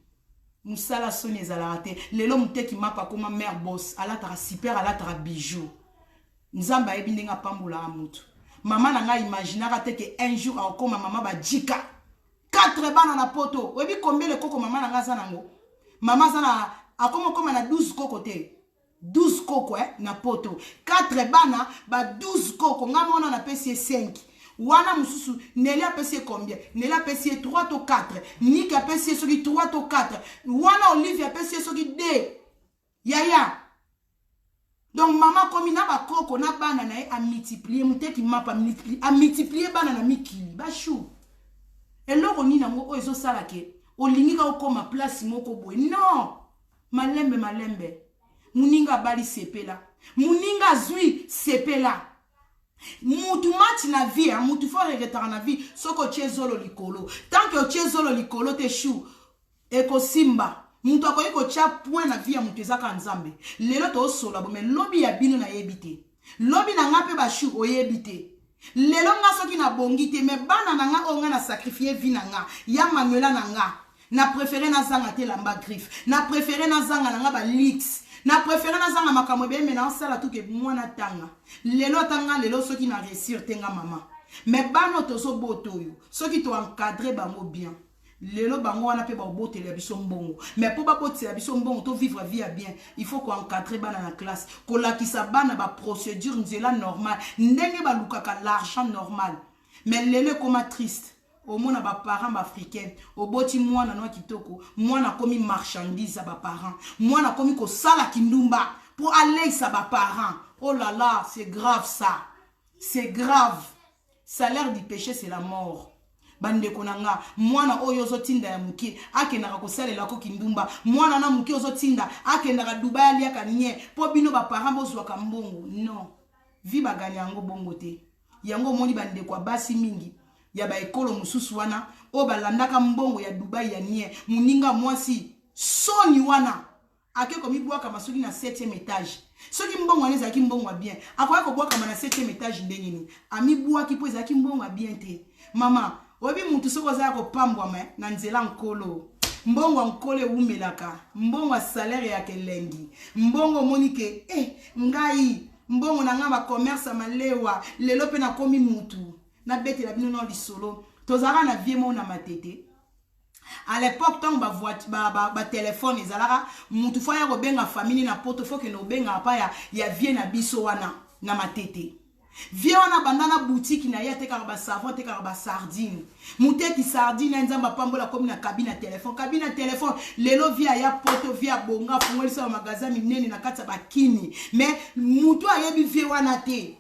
A: musala soni ezalaka te lelo muteki mapa koma mère boss alataka super alataka bijou nzamba yebi ndenga pambola amutu mama na nga imaginaka te que un jour akoma mama ba jika 4 bana na poto webi combien le koko mama na nga zanango mama zana akoma koma na 12 koko te 12 koko na poto 4 bana ba 12 koko nga mona na pesi 5 wana mususu neli apesi combien neli apesi 3 to 4 Nick apesi soki 3 to 4 wana Olivia apesi soki 2 yaya donc mama komi na ba koko na bana na ye a multiplier muteki mapa a multiplier bana na mikili ba chou eloko ni nango o ezo sala ke olingi ka okoma place moko boy non malembe muninga bali sepela muninga zui sepela mutu mati na vie mutu fo regretara na vie soko chezolo likolo tant que chezolo likolo te chou eko simba mutu akoyi ko cha point na vie ya mutu ezaka nzambe lelo to sola bo me lobi ya bino na yebite lobi na ngape ba chou oyebite lelo nga soki na bongite me bana na nga onga na sacrifier vie na nga ya Manuela na nga na préféré na zanga te lamba griffe na préféré na zanga na nga ba lix na préféré na zanga makamwe be mena sala tout ke mwana tanga lelo soki na réussir tenga mama me bano to so boto yo soki to encadrer bango bien lelo bango wana pe ba botela biso mbongo mais po ba botela biso mbongo to vivre vie bien il faut ko encadrer bana na classe ko lakisa bana ba procédure nzela normal ndenge ba lukaka l'argent normal mais lelo koma triste au mona ba parents africains au boti mwana no kitoko mwana komi marchandise ba parents mwana komi ko sala kindumba pour aller sa ba parents oh là là c'est grave ça c'est grave salaire du péché c'est la mort bande konanga mwana oyo zotinda ya muke akenaka kosalela ko kindumba mwana na muke ozotinda akenaka Dubai aliaka nye po bino ba parents bozwaka mbongo non vi bagani yango bongo te yango moni bande kwa basi mingi ya ba ekolo mususu wana o balandaka mbongo ya Dubai ya nye muninga mwasi soni wana akeko mibwaka masoki na 7e étage soki mbongo aneza ki mbongo bien akoya ko bwaka na 7e étage ndengini amibwaki po ezaki mbongo bien te mama obi mutu soko za ko pambwa me na nzela nkolo mbongo nkole umelaka mbongo salaire ya kelengi mbongo monike ngai mbongo na ngamba commerce malewa lelo pe na komi mutu na bete la bino no lisolo tozara na vie mo na matete À l'époque, tant que téléphone, ils allaient, mutu fa ya kobenga famille na poto, faut que no benga pa ya vie na biso wana na matete. Vie wana bandana boutique na ya te karaba savon te karaba sardine. Mute ki sardine nzamba pambola comme na cabine téléphone. Cabine téléphone, lelo via ya poto via bonga fungoli sa magasin minene na kata bakini. Mais mutu ayebi vie wana te.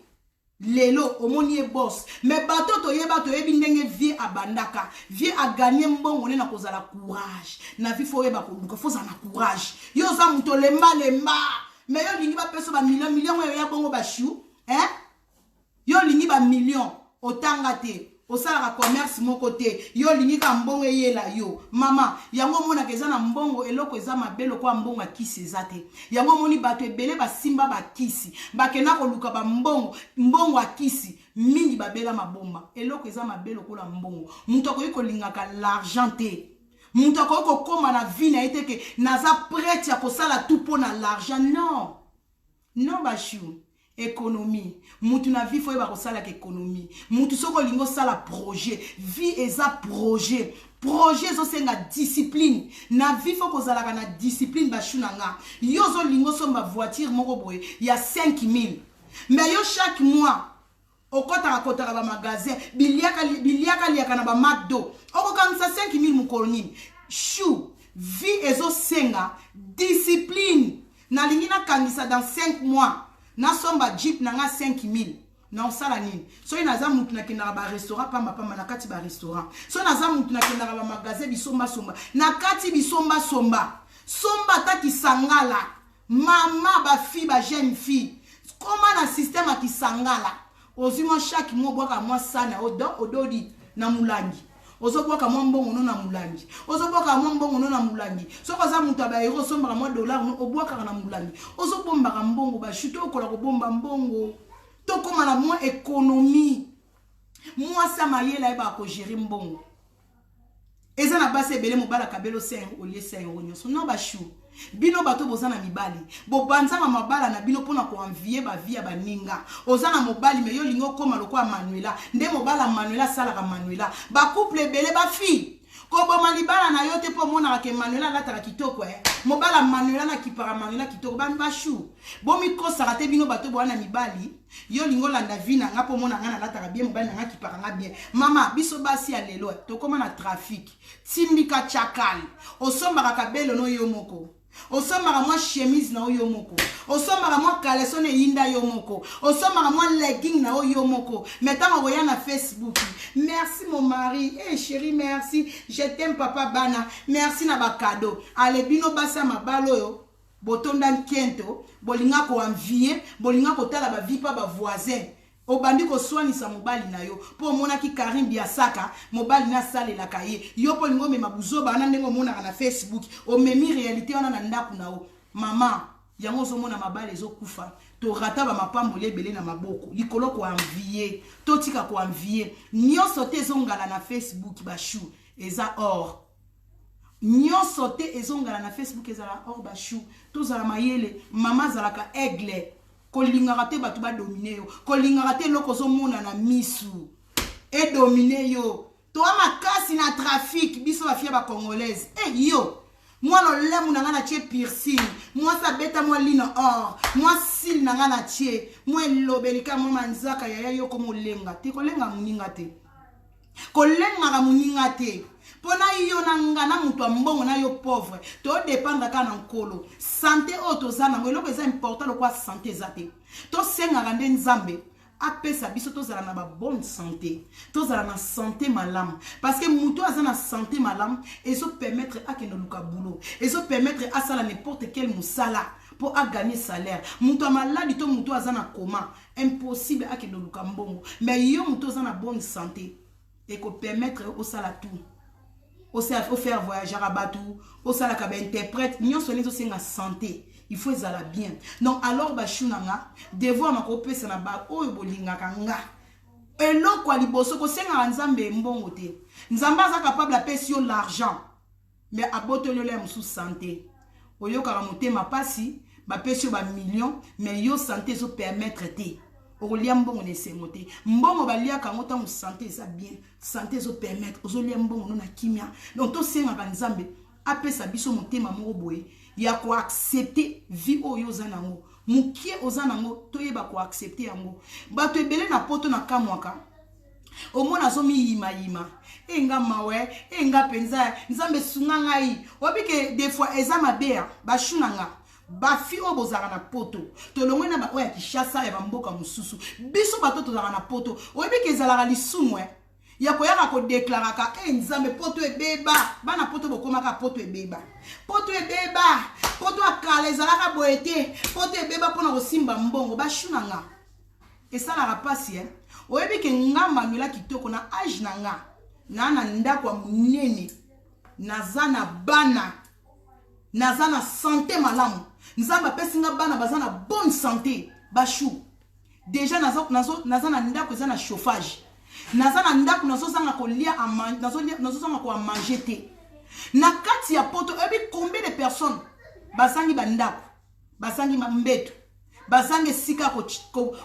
A: Lelo omoni e boss mais bato to yebi ndenge vie abandaka vie a gagner mbongo na kozala courage na vie fo yeba ko faut za na courage yo za muto lemba mais yo lingi ba peso ba million ya bongo ba chou yo lingi ba million otanga te osala commerce moko te yo lingi ka mbongo yela yo mama yango mona keza na mbongo eloko eza mabelo kwa mbongo akisi ezate yango moni bato ebele basimba bakisi bakena koluka ba mbongo akisi mingi babela mabomba eloko eza mabelo kola mbongo muto ko lingaka l'argent te muto ko koma na vie na ete ke naza prête ya kosala tout pour na l'argent non bashu économie mutu na vie foye ba kosala ke économie mutu soko lingo sala projet vie eza projet zo senga discipline na vie fo kozala na discipline ba shunanga yo zo lingo somba voiture moko boye ya 5000 mais yo chaque mois okota ba magasin biliaka liaka na ba McDo okokanisa 5000 mukoloni chou vie ezo senga discipline na lingina kangisa dans 5 mois na somba jeep nanga 5000 na osala nini so inaza mutu na kendaka ba restaurant pamba na kati ba restaurant so naza mutu na kendaka ba magasin bisomba na kati bisomba somba ta kisangala mama ba fille ba jeune fille comment na système a kisangala ozimo chaque mois boka moi sana ododi na mulangi ozoboka mwa mbongo no na mulangi ozoboka mwa mbongo no na mulangi soko za mutu ba euro somba mwa dollar no oboka na mulangi ozobomba ka mbongo ba chuto okola ko bomba mbongo to koma na mwa économie mwa sama yela eba ko gérer mbongo eza na base ebele mobala kabelo 5 au lieu 5 euros nyonso no ba chou bino bato bozana mibali bo banzama mabala na bino pona ko envier ba vie ba ninga ozana mobali me yo lingo koma lokwa Manuela nde mobala Manuela sala ka Manuela ba couple ebele ba fille ko bo malibala na yo te po mona ka Manuela la tara kitoko mobala Manuela na kipara Manuela kitoko ba chou bo mikro sarate bino bato bo na mibali yo lingo landa vie na nga po mona nga na la tara bien mobali na nga kipara nga bien mama biso basi ya lelo to koma na trafic timbika chakali osomba ka belo no yo moko osomaka mwa chemise na oyo moko osomaka mwa caleçon yinda yo moko osomaka mwa legging na oyo moko mettons voya na Facebook merci mon mari chérie merci je t'aime papa bana merci na ba cadeau ale bino basa mabalo yo botonda nkento bolinga ko envier bolinga ko tala ba vie pa ba voisin obandi ko soanisa mobali na yo po mona ki Karim Biasaka mobali na sale la kaye yo po lingo me mabuzoba na ndengo mona na Facebook o memi réalité wana na ndaku na o mama yango zo mona mabale zo kufa to rata ba mapambo lebele na maboko likolo ko envier to tika ko envier nyonso te zongala na Facebook ba chou eza or nyonso te ezongala na Facebook eza or ba chou to zala mayele mama zalaka aigle kolingaka te batu ba dominer yo kolingaka te loko zo mona na misu e dominer yo to makasi na trafic biso ba fia ba congolaise yo moi lo lemu na ngana tie piercing moi sa beta moi lina or moi sil na ngana tie moi lobelika moi manzaka ya yo komo lenga te kolenga muninga te kolenga ka muninga te pona yo na ngana mutu ambongo na yo pauvre to dépendre kana nkolo santé auto zana ngelo ko eza important lokwa santé zate to senga ngande nzambe apesa biso to zala na ba bonne santé to zala na santé malamu parce que mutu azana santé malamu ezo permettre a ke no luka boulot ezo permettre a sala n'importe quel musala pour a gagner salaire mutu malade to mutu azana coma impossible a ke no luka mbongo mais yo mutu azana bonne santé et ko permettre au sala tout au faire voyager à Batou, au salaka ba interprète, nyon sonné aussi en santé. Il faut ezala bien. Donc alors ba shunanga, devoir na ko pesa na ba oyo bolinga kanga. Elo kwa liboso ko senga nzambe mbongo te. Nzamba za capable à pesa l'argent. Mais abotelo le musu santé. Oyo ka motema pasi, ba pesa ba million, mais yo santé zo permettre te. okolia mbongo na esengo te mbongo baliaka yango ntango santé eza bien santé ezopermettre ozolia mbongo no na kimia donc tosengaka nzambe apesa biso motema moko boye ya koaccepte vie oyo oza nango mokie oza nango toyeba koaccepte yango bato ebele na poto na kamwaka omona azomiyima enga mawe enga penza nzambe sunga ngai obike des fois eza mabea bashunanga bafi o bozaka na poto tolongwe na ba oya kishasa ya bamboka mususu biso bato tozaka na poto obike ezalaka lisumwe ya koyaka ko deklaraka nzambe poto ebeba bana poto bokomaka poto ebeba poto akala ezalaka boete poto ebeba pona kosimba mbongo bashunanga esalaka pasi oyebike nga Manuela kitoko na age na nga na ndako munene naza na bana naza na santé malamu nzamba pesi nga bana baza na bonne santé bashu déjà naza na ndako eza na chauffage naza na ndako nazozanga kolia nazozanga ko manger te na kati ya poto ebi combien de personnes basangi bandako basangi mbeto bazange sika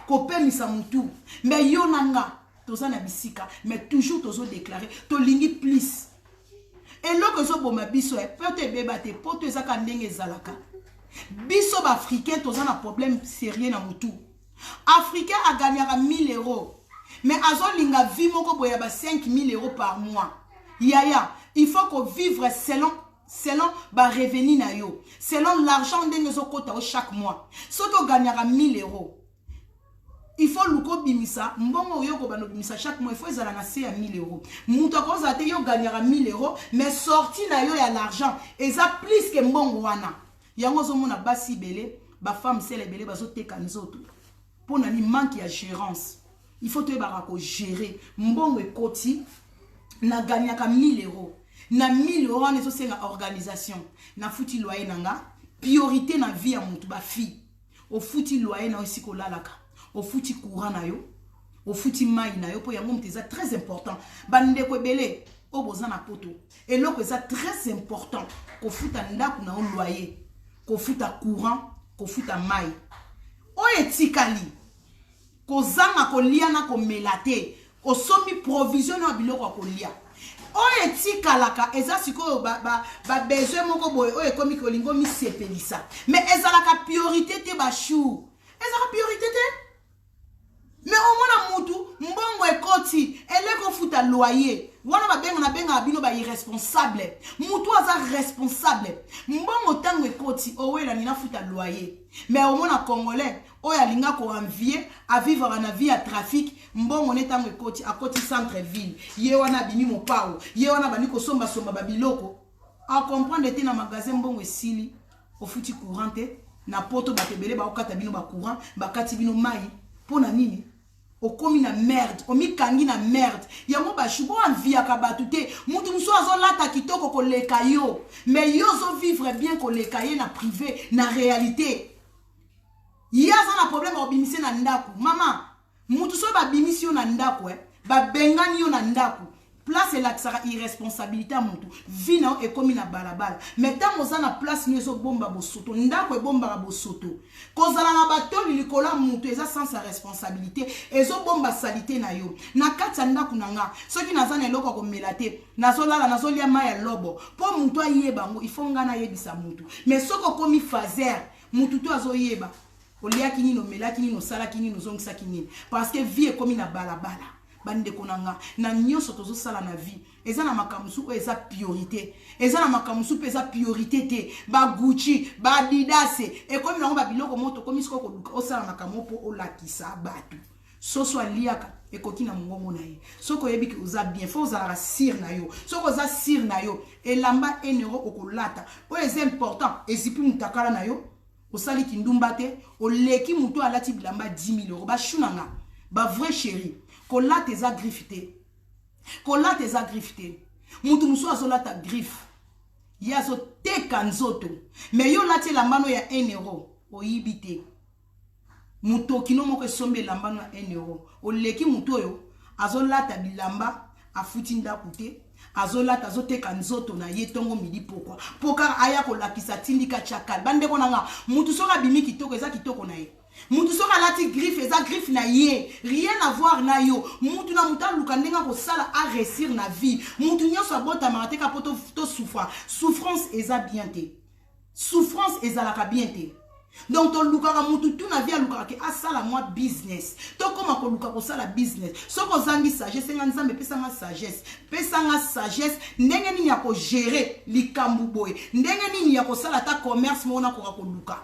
A: kopemisa mutu mais yo nanga toza na bisika mais toujours tozo déclarer to lingi plus eloko zo boma biso poto ebeba te poto ezaka ndenge ezalaka biso ba africain toza na problème sérieux na mutu africain a gagné 1000 euros mais azo linga vie moko boya ba 5000 euros par mois yaya il faut qu'on vivre selon ba revenu na yo selon l'argent ndenge zo kota chaque mois so to gagnera 1000 euros il faut luko bimisa mbongo yo ko bano bimisa chaque mois il faut ezala na se ya 1000 euros muto ko za te yo gagnera 1000 euros mais sorti na yo ya l'argent eza plus que mbongo wana yango zo mona basi belé ba femme sele belé bazo teka nzoto pona ni manque ya gérance il faut te barako gérer mbongo ekoti na gagnaka 1000 euros na 1000 euros on est na organisation na futi loyer nanga priorité na vie ya mutu ba fille au futi loyer na aussi ko lalaka au futi courant na yo au futi mai na yo po yango mteza très important bande ko belé o boza na poto et loko ça très important ko futa ndaku na loyer ko futa courant ko futa mai o etikali ko zanga ko liana ko melate ko somi provision na biloko ko lia o etikalaka eza sikoyo ba besoin moko boye o ekomi kolingo mi sepelisa mais ezalaka priorité te ba chou ezalaka priorité te mais au moins mutu mbongo ekoti eleko futa loyer wana benga bino ba irresponsable mutu aza responsable mbongo tango ekoti owela nina futa loyer mais au moins congolais oya linga ko envier à vivre na vie à trafic mbongo ne tango ekoti akoti centre ville ye wana bimi mopao ye wana bani ko somba ba biloko a comprendre te na magasin mbongo esili au futi courante na poto batebele ba okata bino ba courant ba kati bino mai pona nini okomi na merde omikangi na merde yango bashubo envia ka batute mutu muso azolata kitoko ko leka yo mais yo zo vivre bien ko leka ye na privé na réalité yaza na problème obimise na ndaku mama mutu so ba bimisi yo na ndaku ba bengani yo na ndaku place elaksaka irresponsabilité à mutu vina ekomi na balabala mais tango za na place ni zo bomba bosoto ndako ebomba bosoto kozala na batoli likola mutu eza sans sa responsabilité ezo bomba salité na yo na kati ndako nanga soki nazana eloko ko melate nazolala nazolia maya lobo po mutu ayeba ngo ifonga na yebisa mutu mais soko komi fazer mutu to azoyeba oliaki nino melaki nino salaki nino zongisa kinini parce que vie ekomi na balabala bande konanga na nyoso tozo sala na vie eza na makamusu o eza priorité eza na makamusu pe eza priorité te ba Gucci ba Adidas e komi na ba biloko moto komi siko ko osala makamopo o lakisa batu soso aliaka e kokina mongongo na ye soko yebiki uza bien faut uzala sir na yo soko za sir na yo elamba 1 euro okolata o eza important ezipi mutakala na yo osali kindumba te oleki muto alati bilamba 10 000 euros ba shunanga ba vrai chéri kola tes agrifité kola tes agrifité mutu muso azolata griffe yazo teka nzoto mais yo lati lambano ya 1 euro oyibite muto kino moko sombe lambano ya 1 euro oleki muto yo azolata bilamba afuti ndakute azolata azoteka nzoto na ye tongo midi poka aya ko lakisa tindika chakal bande konanga mutu soka bimi kitoko eza kitoko na ye Mutu soka lati griffe eza griffe na ye rien à voir na yo mutu na muta luka ndenga ko sala a réussir na vie mutu nyoso abota marate ka poto to souffrance eza bien te souffrance eza la ka bien te donc to luka ka mutu tu na vie luka ke asala moi business to koma ko luka ko sala business soko zangi sagesse nga nzambe pesa nga sagesse ndenge nini ya ko gérer likambu boy ndenge nini ya ko sala ta commerce mona ko luka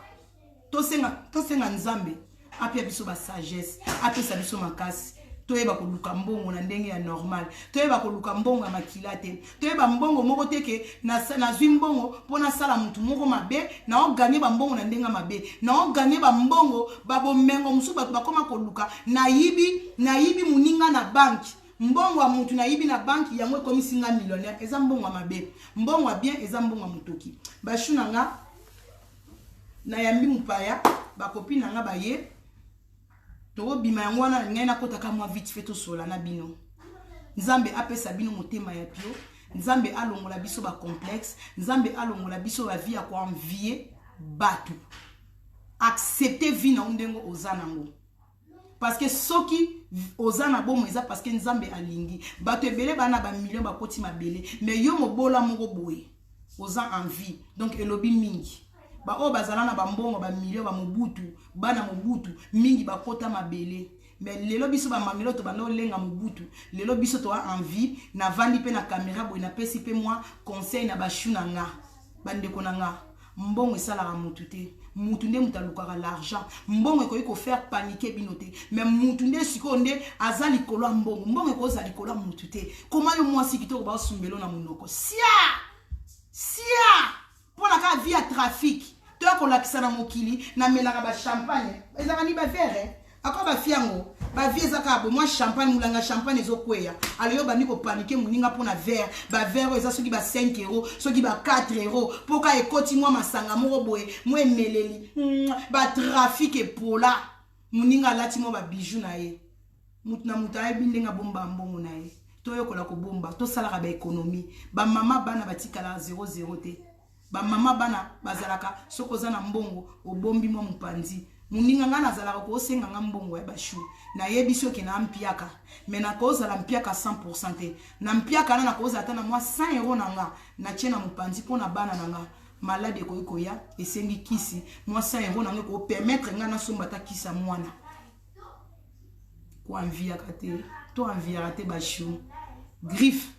A: tosenga nzambe apia biso ba sagesse apesa biso makasi toyeba ko luka mbongo na ndenge ya normal toyeba ko luka mbongo ya makilate toyeba mbongo moko teke na zwi mbongo pona sala mutu moko mabe na o gagner ba mbongo na ndenge mabe na o gagner ba mbongo babo mengo musu bato bakoma ko luka na yibi muninga na banki mbongo wa mutu na yibi na banki yango komisinga millionnaire eza mbongo mabe mbongo bien eza mbongo mutoki bashuna nga na yambi mupaya ba copine nga baye to bima yango wana ngai na kota ka moi vite fait to sola na bino nzambe apesa bino motema ya pio nzambe alongola biso ba complexe nzambe alongola biso ba vie ya ko envier batu accepter vie na ndengo ozanango parce que soki ozana bomo eza parce que nzambe alingi batu ebele bana ba million ba koti mabele mais yo mobola moko boye oza envie donc elobi mingi ba o bazala na bambongo ba million ba mobutu bana mobutu mingi ba kota mabele mais lelo biso ba mamelo to bano lenga mobutu lelo biso to a envie na vandi pe na caméra boy na pesi pe moi conseil na ba shuna nga bande konanga mbongo esala ka mutu te mutu nde mutalukaka l'argent mbongo ekoyi ko faire paniquer binote mais mutu nde sikonde azali kolo mbongo ko zali kolo mutu te comment yo mwasi kitoko ba sumbelo na munoko sia pour la ka via trafic toi ko lakisa na mokili na melaka ba champagne ezaka ni ba verre akwa ba fiango ba vie ezaka bo moi champagne mulanga champagne ezokweya aloyo bandi ko paniquer muninga pona verre ba verre eza soki ba 5 €, soki ba 4 € poka ekoti moi masanga moko boye moi meleli ba trafic epola muninga lati mo ba bijou na ye mutu na mutu ayebi ndenga bomba mbongo na ye toyokola ko bomba to salaka ba économie ba mama bana batikala 00 te ba mama bana bazalaka sokoza na mbongo obombi mo mupanzi muninga ngana zalaka ko senga nga mbongo ya bashu na yebiso ke na mpiaka mais na koza la mpiaka 100% te na mpiaka na koza ata na moi 100 € nanga na chena mupanzi pona bana nanga malade ko ikoya esengi kisi moi 100 € nanga ko permettre nga na somba ta kisa mwana ko envia kate to envia te bashu griffe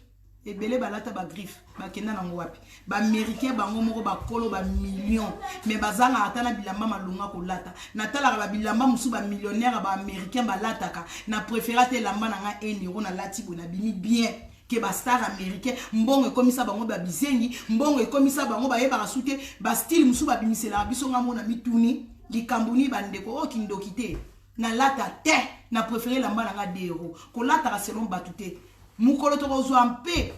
A: ebele balata ba griffe bakenda nango wapi ba américain bango moko ba kolo ba million mais bazanga ata na bilamba malunga ko lata natala ba bilamba musu ba millionnaire ba américain balataka na préférate lamba nanga 1 € na lati bona bimi bien ke ba star américain mbongo ekomisa bango ba bizengi mbongo ekomisa bango ba yeba rasute ba style musu ba bimisela biso nga mona mituni likambuni bandeko okindokite na lata te na préféré lamba nanga 2 € ko lata selon batute mukolo to kozwa mpe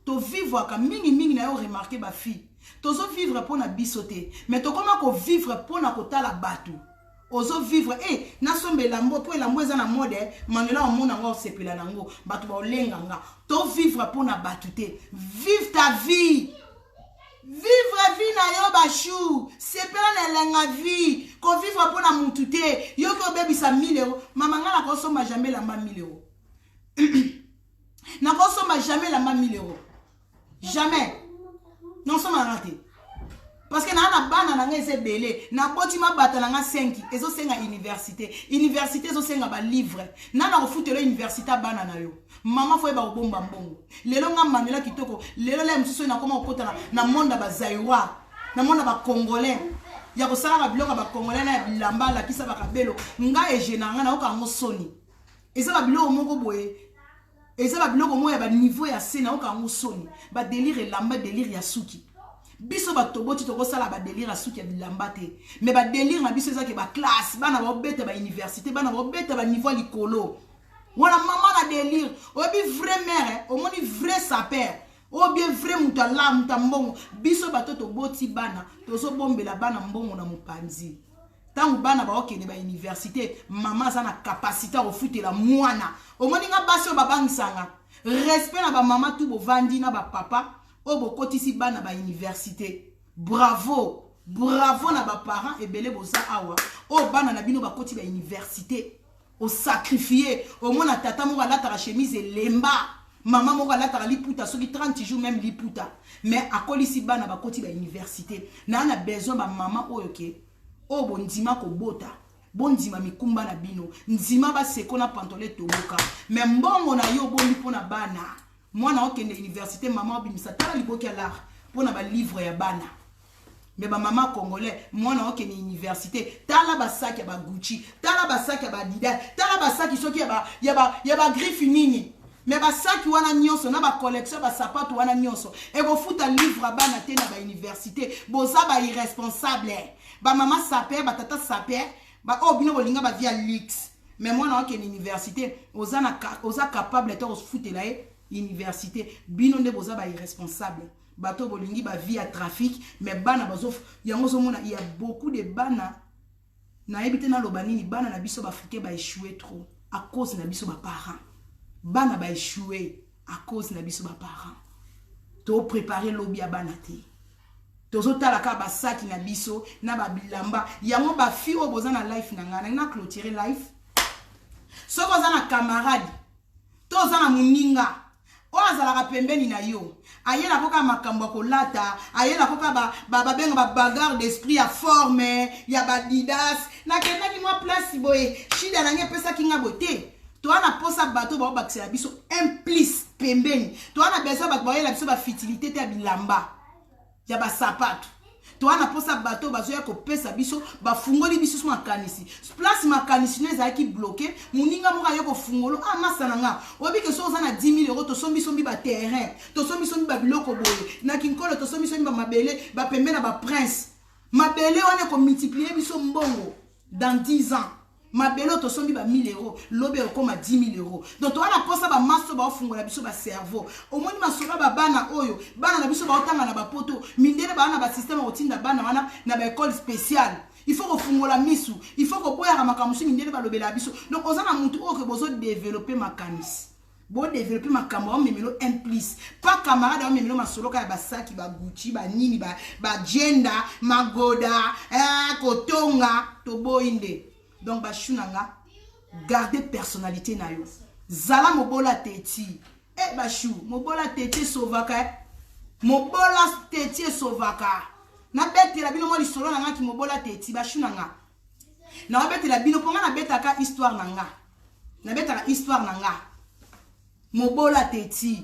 A: to vivre ka mingi na yo remarquer ba fille tozo vivre pour na bisote mais to koma ko vivre pour na kotala batu ozo vivre na sombe lambo to lambo eza na mode manela omona ngo sepela nango batu ba olenga nga to vivre pour na batute vive ta vie vivre vie na yo bashou sepela na lenga vie ko vivre pour na mutute yo ko bebisa 1000 €. Mama ngala ko soma jamais lamba 1000 €. Na kosoma jamais la 1000 €. Jamais. Non soma raté. Parce que na bana na ngeze belé, na botima bata na nga 5, ezo senga université. Université ezo senga ba livre. Na na refutelo université bana na yo. Mama fo ba obomba mbongo. Lelo nga manela kitoko, lelo la msuso na koma okota na monde ba Zaïwa, na monde ba Congolais. Ya ko sala ba biloko ba Congolais na bilamba la kisa ba kabelo. Nga ejena nga na oka soni. Eza ba biloko moko boye. Et ça va bloquer moi ba niveau ya sena oka ngosoni ba délire lamba délire ya suki biso ba toboti to ko sala ba délire ya suki ya bilamba te mais ba délire na biso za ke ba classe bana ba beta ba université bana ba beta ba niveau likolo wala mama na délire obi vrai mère o moni vrai sapeur o bien vrai mutala mutambongo biso ba to boti bana to so bombela bana mbongo na mupanzi tangu bana ba okene ba université mama za na capacité à refuter la mwana o moni nga basi o babangisanga respect na ba mama tout bo vandi na ba papa o bo kotisi bana ba université bravo bravo na ba parents ebele boza awa o bana na bino bakoti ba université au sacrifier au moins tata moko alataka chemise lemba maman moko alataka liputa soki 30 jours même liputa mais akolisi bana bakoti ba université na besoin ba maman oyo ke o bondima ko bota bondima mikumba na bino ndima ba seko na pantole toboka mais mbongo na yo bondi pona bana mwana okende université maman obimisa tala liboki ya l'art pona ba livre ya bana mais ba maman congolais mwana okende université tala ba sac ya ba Gucci tala ba sac ya ba Adidas tala ba sac soki ya ba griffe nini mais ba sac wana nyonso na ba collection ba sapato wana nyonso e go futa livre bana te na ba université boza ba irresponsable ba maman saper ba tata saper ba obino bolinga ba via lix mais moi na okende université oza capable to futa la université bino nde boza ba irresponsable bato bolingi ba via trafic mais bana bazof yango zomona il y a beaucoup de bana na ebité na lobanini bana na biso ba africain ba échouer trop à cause na biso ba parents bana ba échouer à cause na biso ba parents to préparer lobby ya bana te tozo tala ka ba saki na biso na ba bilamba yango ba fi o boza na life na ngana na clôturer life soko za na camarade to za na muninga o azalaka pembeni na yo ayela koka makambo kolata ayela koka ba benga ba bagarre d'esprit ya forme ya ba didas na kenda ki moi place boye shida na nge pesa kinga bote to ana posa bato ba bakisa biso implice pembeni to ana besoin ba boyela biso ba futilité te bilamba ya ba sapato to ana posa bato bazoya ko pesa biso ba fungoli biso so makanisi place makanisi ne za ki bloqué muninga moka yo ko fungolo amasana nga obi ke so za na 10 000 euros to sombi ba terrain to sombi ba biloko boye na kinkolo to sombi ba mabele ba pembe na ba prince mabele on ko multiplier biso mbongo dans 10 ans mabele to sombi ba 1000 euros lobe ko ma 10 000 euros donc to ana posa ba maso ba fungola biso ba cerveau omoni masoba ba bana oyo bana na biso ba otanga na ba poto mindele bana ba système otinda bana wana na ba école spéciale il faut refungola misu il faut ko boya makamusi mindele ba lobela biso donc ozana muntu o ke bozo développer makanis bo développer makambo memelo implice pas camarade o memelo masoloka ya basaki ba Gucci ba nini ba gender magoda kotonga to boinde donc ba shunanga garder personnalité na yo zala mobola teti ba chou mobola teti sovaka mobola teti sovaka na beti la bino mo lisolo nanga ki mobola teti ba shunanga na beti la bino ponga na betaka histoire nanga na betaka histoire nanga mobola teti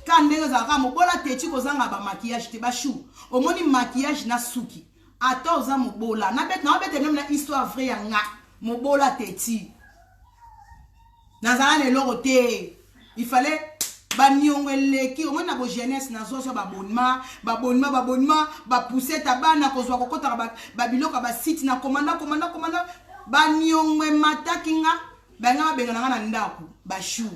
A: kandenge zaka mobola teti kozanga ba maquillage te ba chou omoni maquillage na suki ata oza mobola na bete même na histoire vraie yanga mobola teti nazana le lorote il fallait banyongweleki omoni na bo jeunesse na zoso babonnement ba pousser ta bana kozwa kokota ba biloka ba site na commanda banyongwe matakinga banga benga na ndako ba chou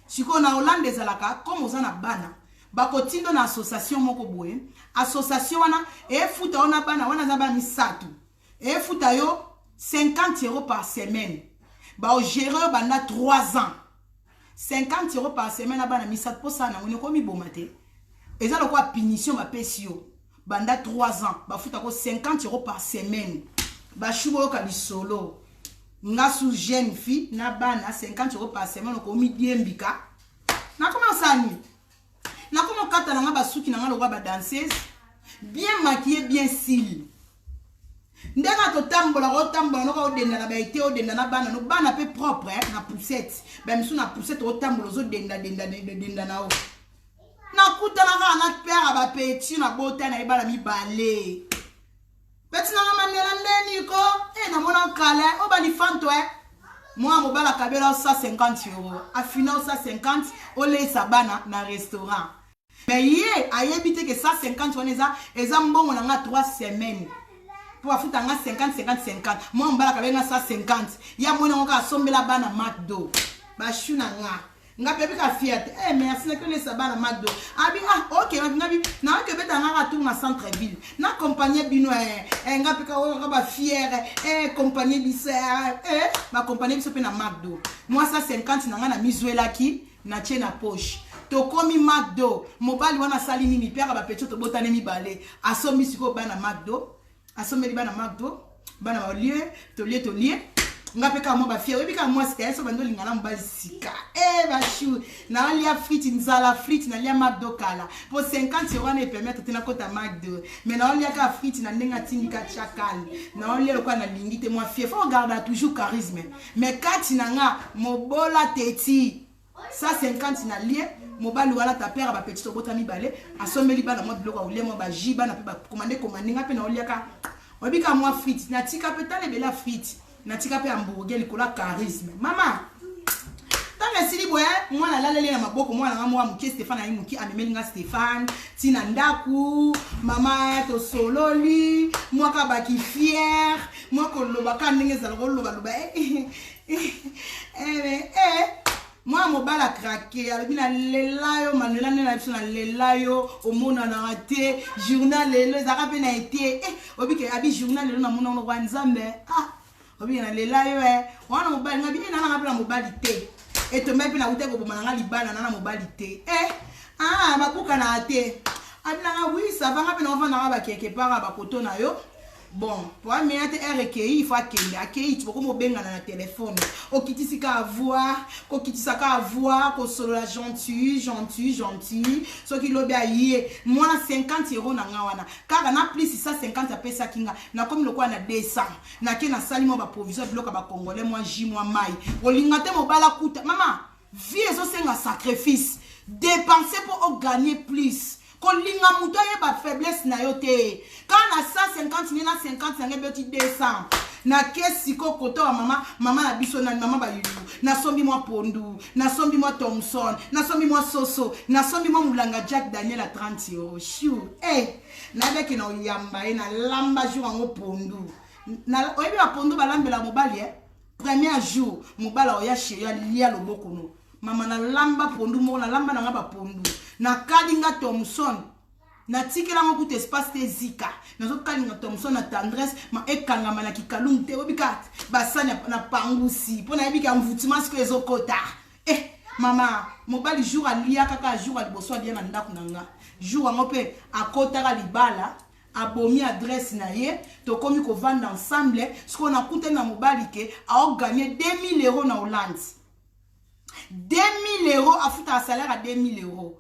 A: siko na Hollande ezalaka comme ozana bana bakotindo na association moko boye association wana efuta ona bana wana za ba misatu efuta yo 50 euros par semaine ba o gérer banda 3 ans 50 euros par semaine bana misatu po sana ngone ko mi bomate eza lokwa punition ba pesio banda 3 ans ba futa ko 50 euros par semaine ba shubo ka lisolo nga sous jeune fille na bana 50 euros par semaine ko mi diembika na comment ça ni na comment kata na ba suki na ngalo ba danseuse bien maquillée bien style ndeka to tambola no ko denda na ba été o denda na bana peu propre na poussette ba misu na poussette o tambola zo denda na o na kuta na père ba petit na bota na ibala mi balé petit na manela ndeni ko na mona kala o ba li fanto moi mobala kabela 150 euros a final 150 o le sabana na restaurant mais hier ayebite que 150 on eza mbongo na nga 3 semaines pour afuta nga 50 moi mbala kabela 150 ya mona ngoka sombela bana McDo ba shuna nga pepe ka fiat merci na que le sabana McDo abi OK ngabi na que beta nga retour na centre ville na compagnie bino nga peka o ba fier compagnie bisaire ma compagnie biso pe na McDo moi 150 na nga na mizuela ki na tie na poche tokomi McDo mobali wana sali nini père ba petit to botane mi balé asomi siko bana McDo asomi bana McDo bana ba lieu to lieu ngapeka mo ba fier ebika moi c'était ça bando lingana mobali sika ba chou na lia frite nzala frite na lia McDo kala pour 50 euros na permettre tena kota McDo mais na lia ka frite na ndenga tindika chakal na lia lokwa na lingite moi fier faut garder toujours charisme mais kati nanga mobola teti ça 50 na lie mobali wala ta père ba petit obota mi balé asomeli bana mo biloko ou mo ba jiba na pe ba commander ngape na lia ka obika moi frite na tika petale bela frite natika pe hamburger likola charisme mama tanga sili boya mwana lalele na maboko mwana ngamo wa muke Stéphane ayi muki amemeli nga Stéphane tina ndaku mama to sololi mwaka baki fier mwako lobaka ndenge za loba moi mobala craqué albina lelayo manuela na biso na lelayo omona na raté journal lelo zaka pe na été obike abi journal lelo na mona no kwa nzambe obi na lelayo wana mobali ngabi na ngapela mobali te etombe pe na ute ko bomana libana na mobali te bakuka na te abina nga oui ça va ngapi na ofana ba quelque part ba koto na yo bon pour amener RKI il faut akende akei tu ko benga na téléphone okitisika avoir ko kitisaka avoir ko solo la gentil so ki lobi aye moi 50 euros na ngawana car na plus ça 50 a pesa kinga na comme le quoi na 200 na ke na sali mo ba provisoire bloka ba congolais moi ji moi mai olinga te mobala kuta mama vie eso senga sacrifice dépenser pour gagner plus kolinga muto ye ba faiblesse na yo te quand na 150 ni na 50 na ngebeti 200 na kesi ko koto wa mama na biso na mama ba yulu na sombi moi pondu na sombi moi Thompson na sombi moi soso na sombi moi mulanga Jack Daniel à 30 euros chou na beki na yamba na lamba jour en pondu na oyebi ba pondu ba lambela mobali premier jour mobala oya chez ya lia loboko no mama na lamba pondu mo na lamba na ba pondu na kalinga Thompson na tikela ngo kuti espace te zika na zo kalinga Thompson na tendresse ma ekanga mana kikalung te obika basanya na pangusi pona ebika mvutima siko ezokota mama mobali jour alia kaka jour aliboso alia na ndaku nanga jour ngo pe akota ka libala abomi adresse na ye to komi ko vendre ensemble siko na kuta na mobali ke a gagner 2000 euros na Hollande 2000 euros afuta un salaire à 2000 euros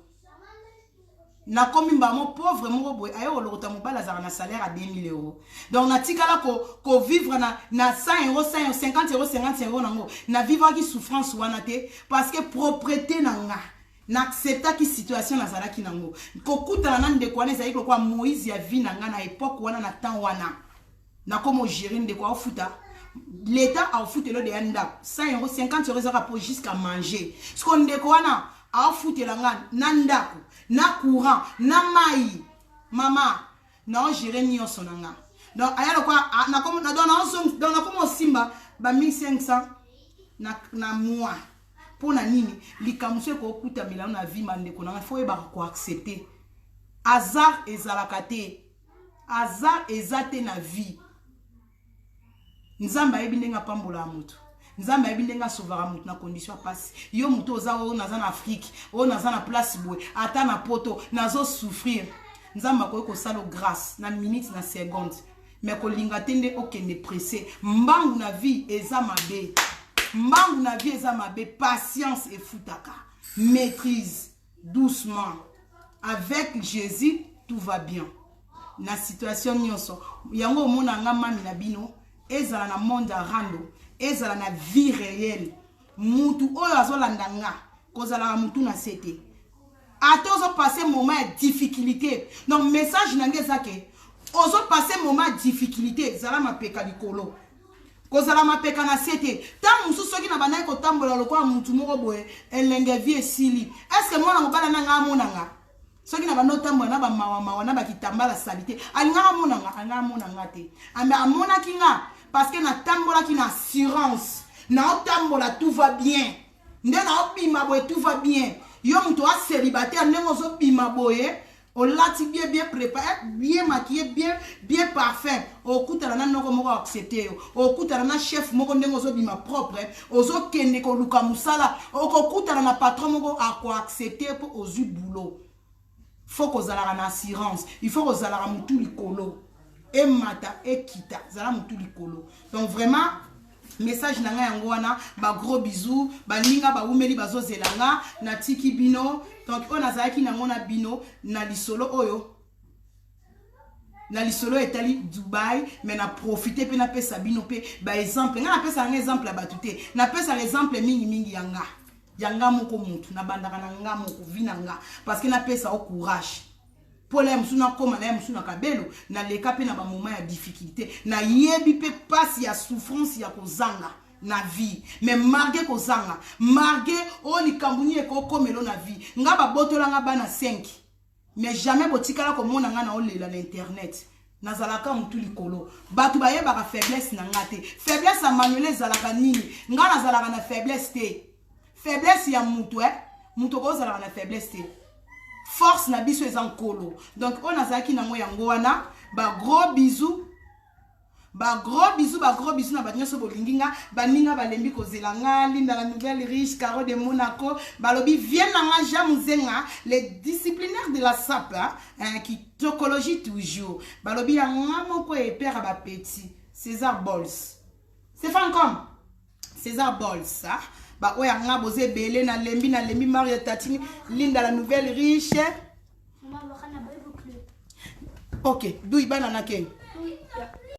A: na komi mbamo pauvre mo boy ayo lokota mobala za na salaire à 2000 euros donc na tikala ko vivre na 100 euros 50 euros 50 euros nango na vivre qui souffrance wana te parce que propriété nanga na accepta ki situation na zala ki nango ko kuta na ndeko wana ezali kwa Moïse ya vie nanga na époque wana na temps wana na komo gérer ndeko afuta l'état a foutu le de yanda 100 euros 50 euros za pour jusqu'à manger ce qu'on ndeko wana a foutu la ngana na ndako na courant na mai mama na gérer nyonso nanga donc ayalo kwa na comme na dona comme simba ba 1500 na mois pour na nini likamuse ko kuta milano na vie mandeko na faut ba ko accepter hasard ezalakate hasard ezate na vie nzamba yebi ndenga pambola mutu nzamba yebi ndenga sauvera mutu na condition passe yo mutu oza o naza na Afrique o naza na place boy ata na poto nazo souffrir nzamba ko salo grâce na minute na seconde mais ko linga tende okende pressé mbangu na vie eza mabe mbangu na vie eza mabe patience et futaka maîtrise doucement avec Jésus tout va bien na situation nyonso yango mona nga mami na bino ezala na monde rando ezala na vie réelle mutu oyo azolanda nga kozala mutu na sete ate ozo passer moment ya difficulté donc message nange zake ozo passer moment ya difficulté zala mapeka likolo kozala mapeka na sete ta musu soki na banai ko tambola lokwa mutu moko boye elenge vie sili est-ce que mwana mobala nanga amonanga soki na bano tambola na ba mawa na ba kitambala salite alinga amonanga te ambe amona kinga parce que na tambola ki na assurance na tambola tout va bien nde na obima boye tout va bien yo muto a célibataire ndengo zo bima boye Olati bien préparé, bien maquillé, bien parfait. Okuta na noko moko accepté. Okuta na chef moko ndengo zo bima propre. Ozo kende ko luka musala. Okuta na patron moko ako accepté pour ozu boulot. Faut qu'on zala na assurance. Il faut qu'on zala na mutu likolo. Et mata et kita. Zala mutu likolo. Donc vraiment message nanga yango wana ba gros bisous ba linga ba umeli bazo zelanga na tiki bino. Donc on a zaki na mona bino na lisolo oyo na lisolo etali Dubaï mais na profiter pe na pesa bino pe ba exemple nga na pesa un exemple ba tuté na pesa l'exemple mingi yanga moko mutu na bandaka na nga moko vinanga parce que na pesa au courage pour les msuna koma na msuna kabelo na leka pe na ba moment ya difficulté na yebi pe passe ya souffrance ya kozanga na vie mais margué kozanga margué o likambuni eko komelo na vie nga ba botolanga bana 5 mais jamais botikala komona nga na olela na internet nazalaka mutu likolo batu baye ba faiblesse na ngate faiblesse a manuele zalaka nini nga nazalaka na faiblesse te faiblesse ya mutu mutu ko zalaka na faiblesse te force na biso ezankolo donc on azaki na moya ngwana ba gros bisous ba gros bisous na banyoso bolinginga baninga balembi kozelanga linda la nouvelle riche Caro de Monaco balobi viennent na jamuzenga les disciplinaires de la SAP qui tokologie toujours balobi ya moko e père ba petit César Bols c'est fan comme César Bols ça ba oya nga boze belé na lembi Mario Tatini linda la nouvelle riche. Ok, d'où il banana ken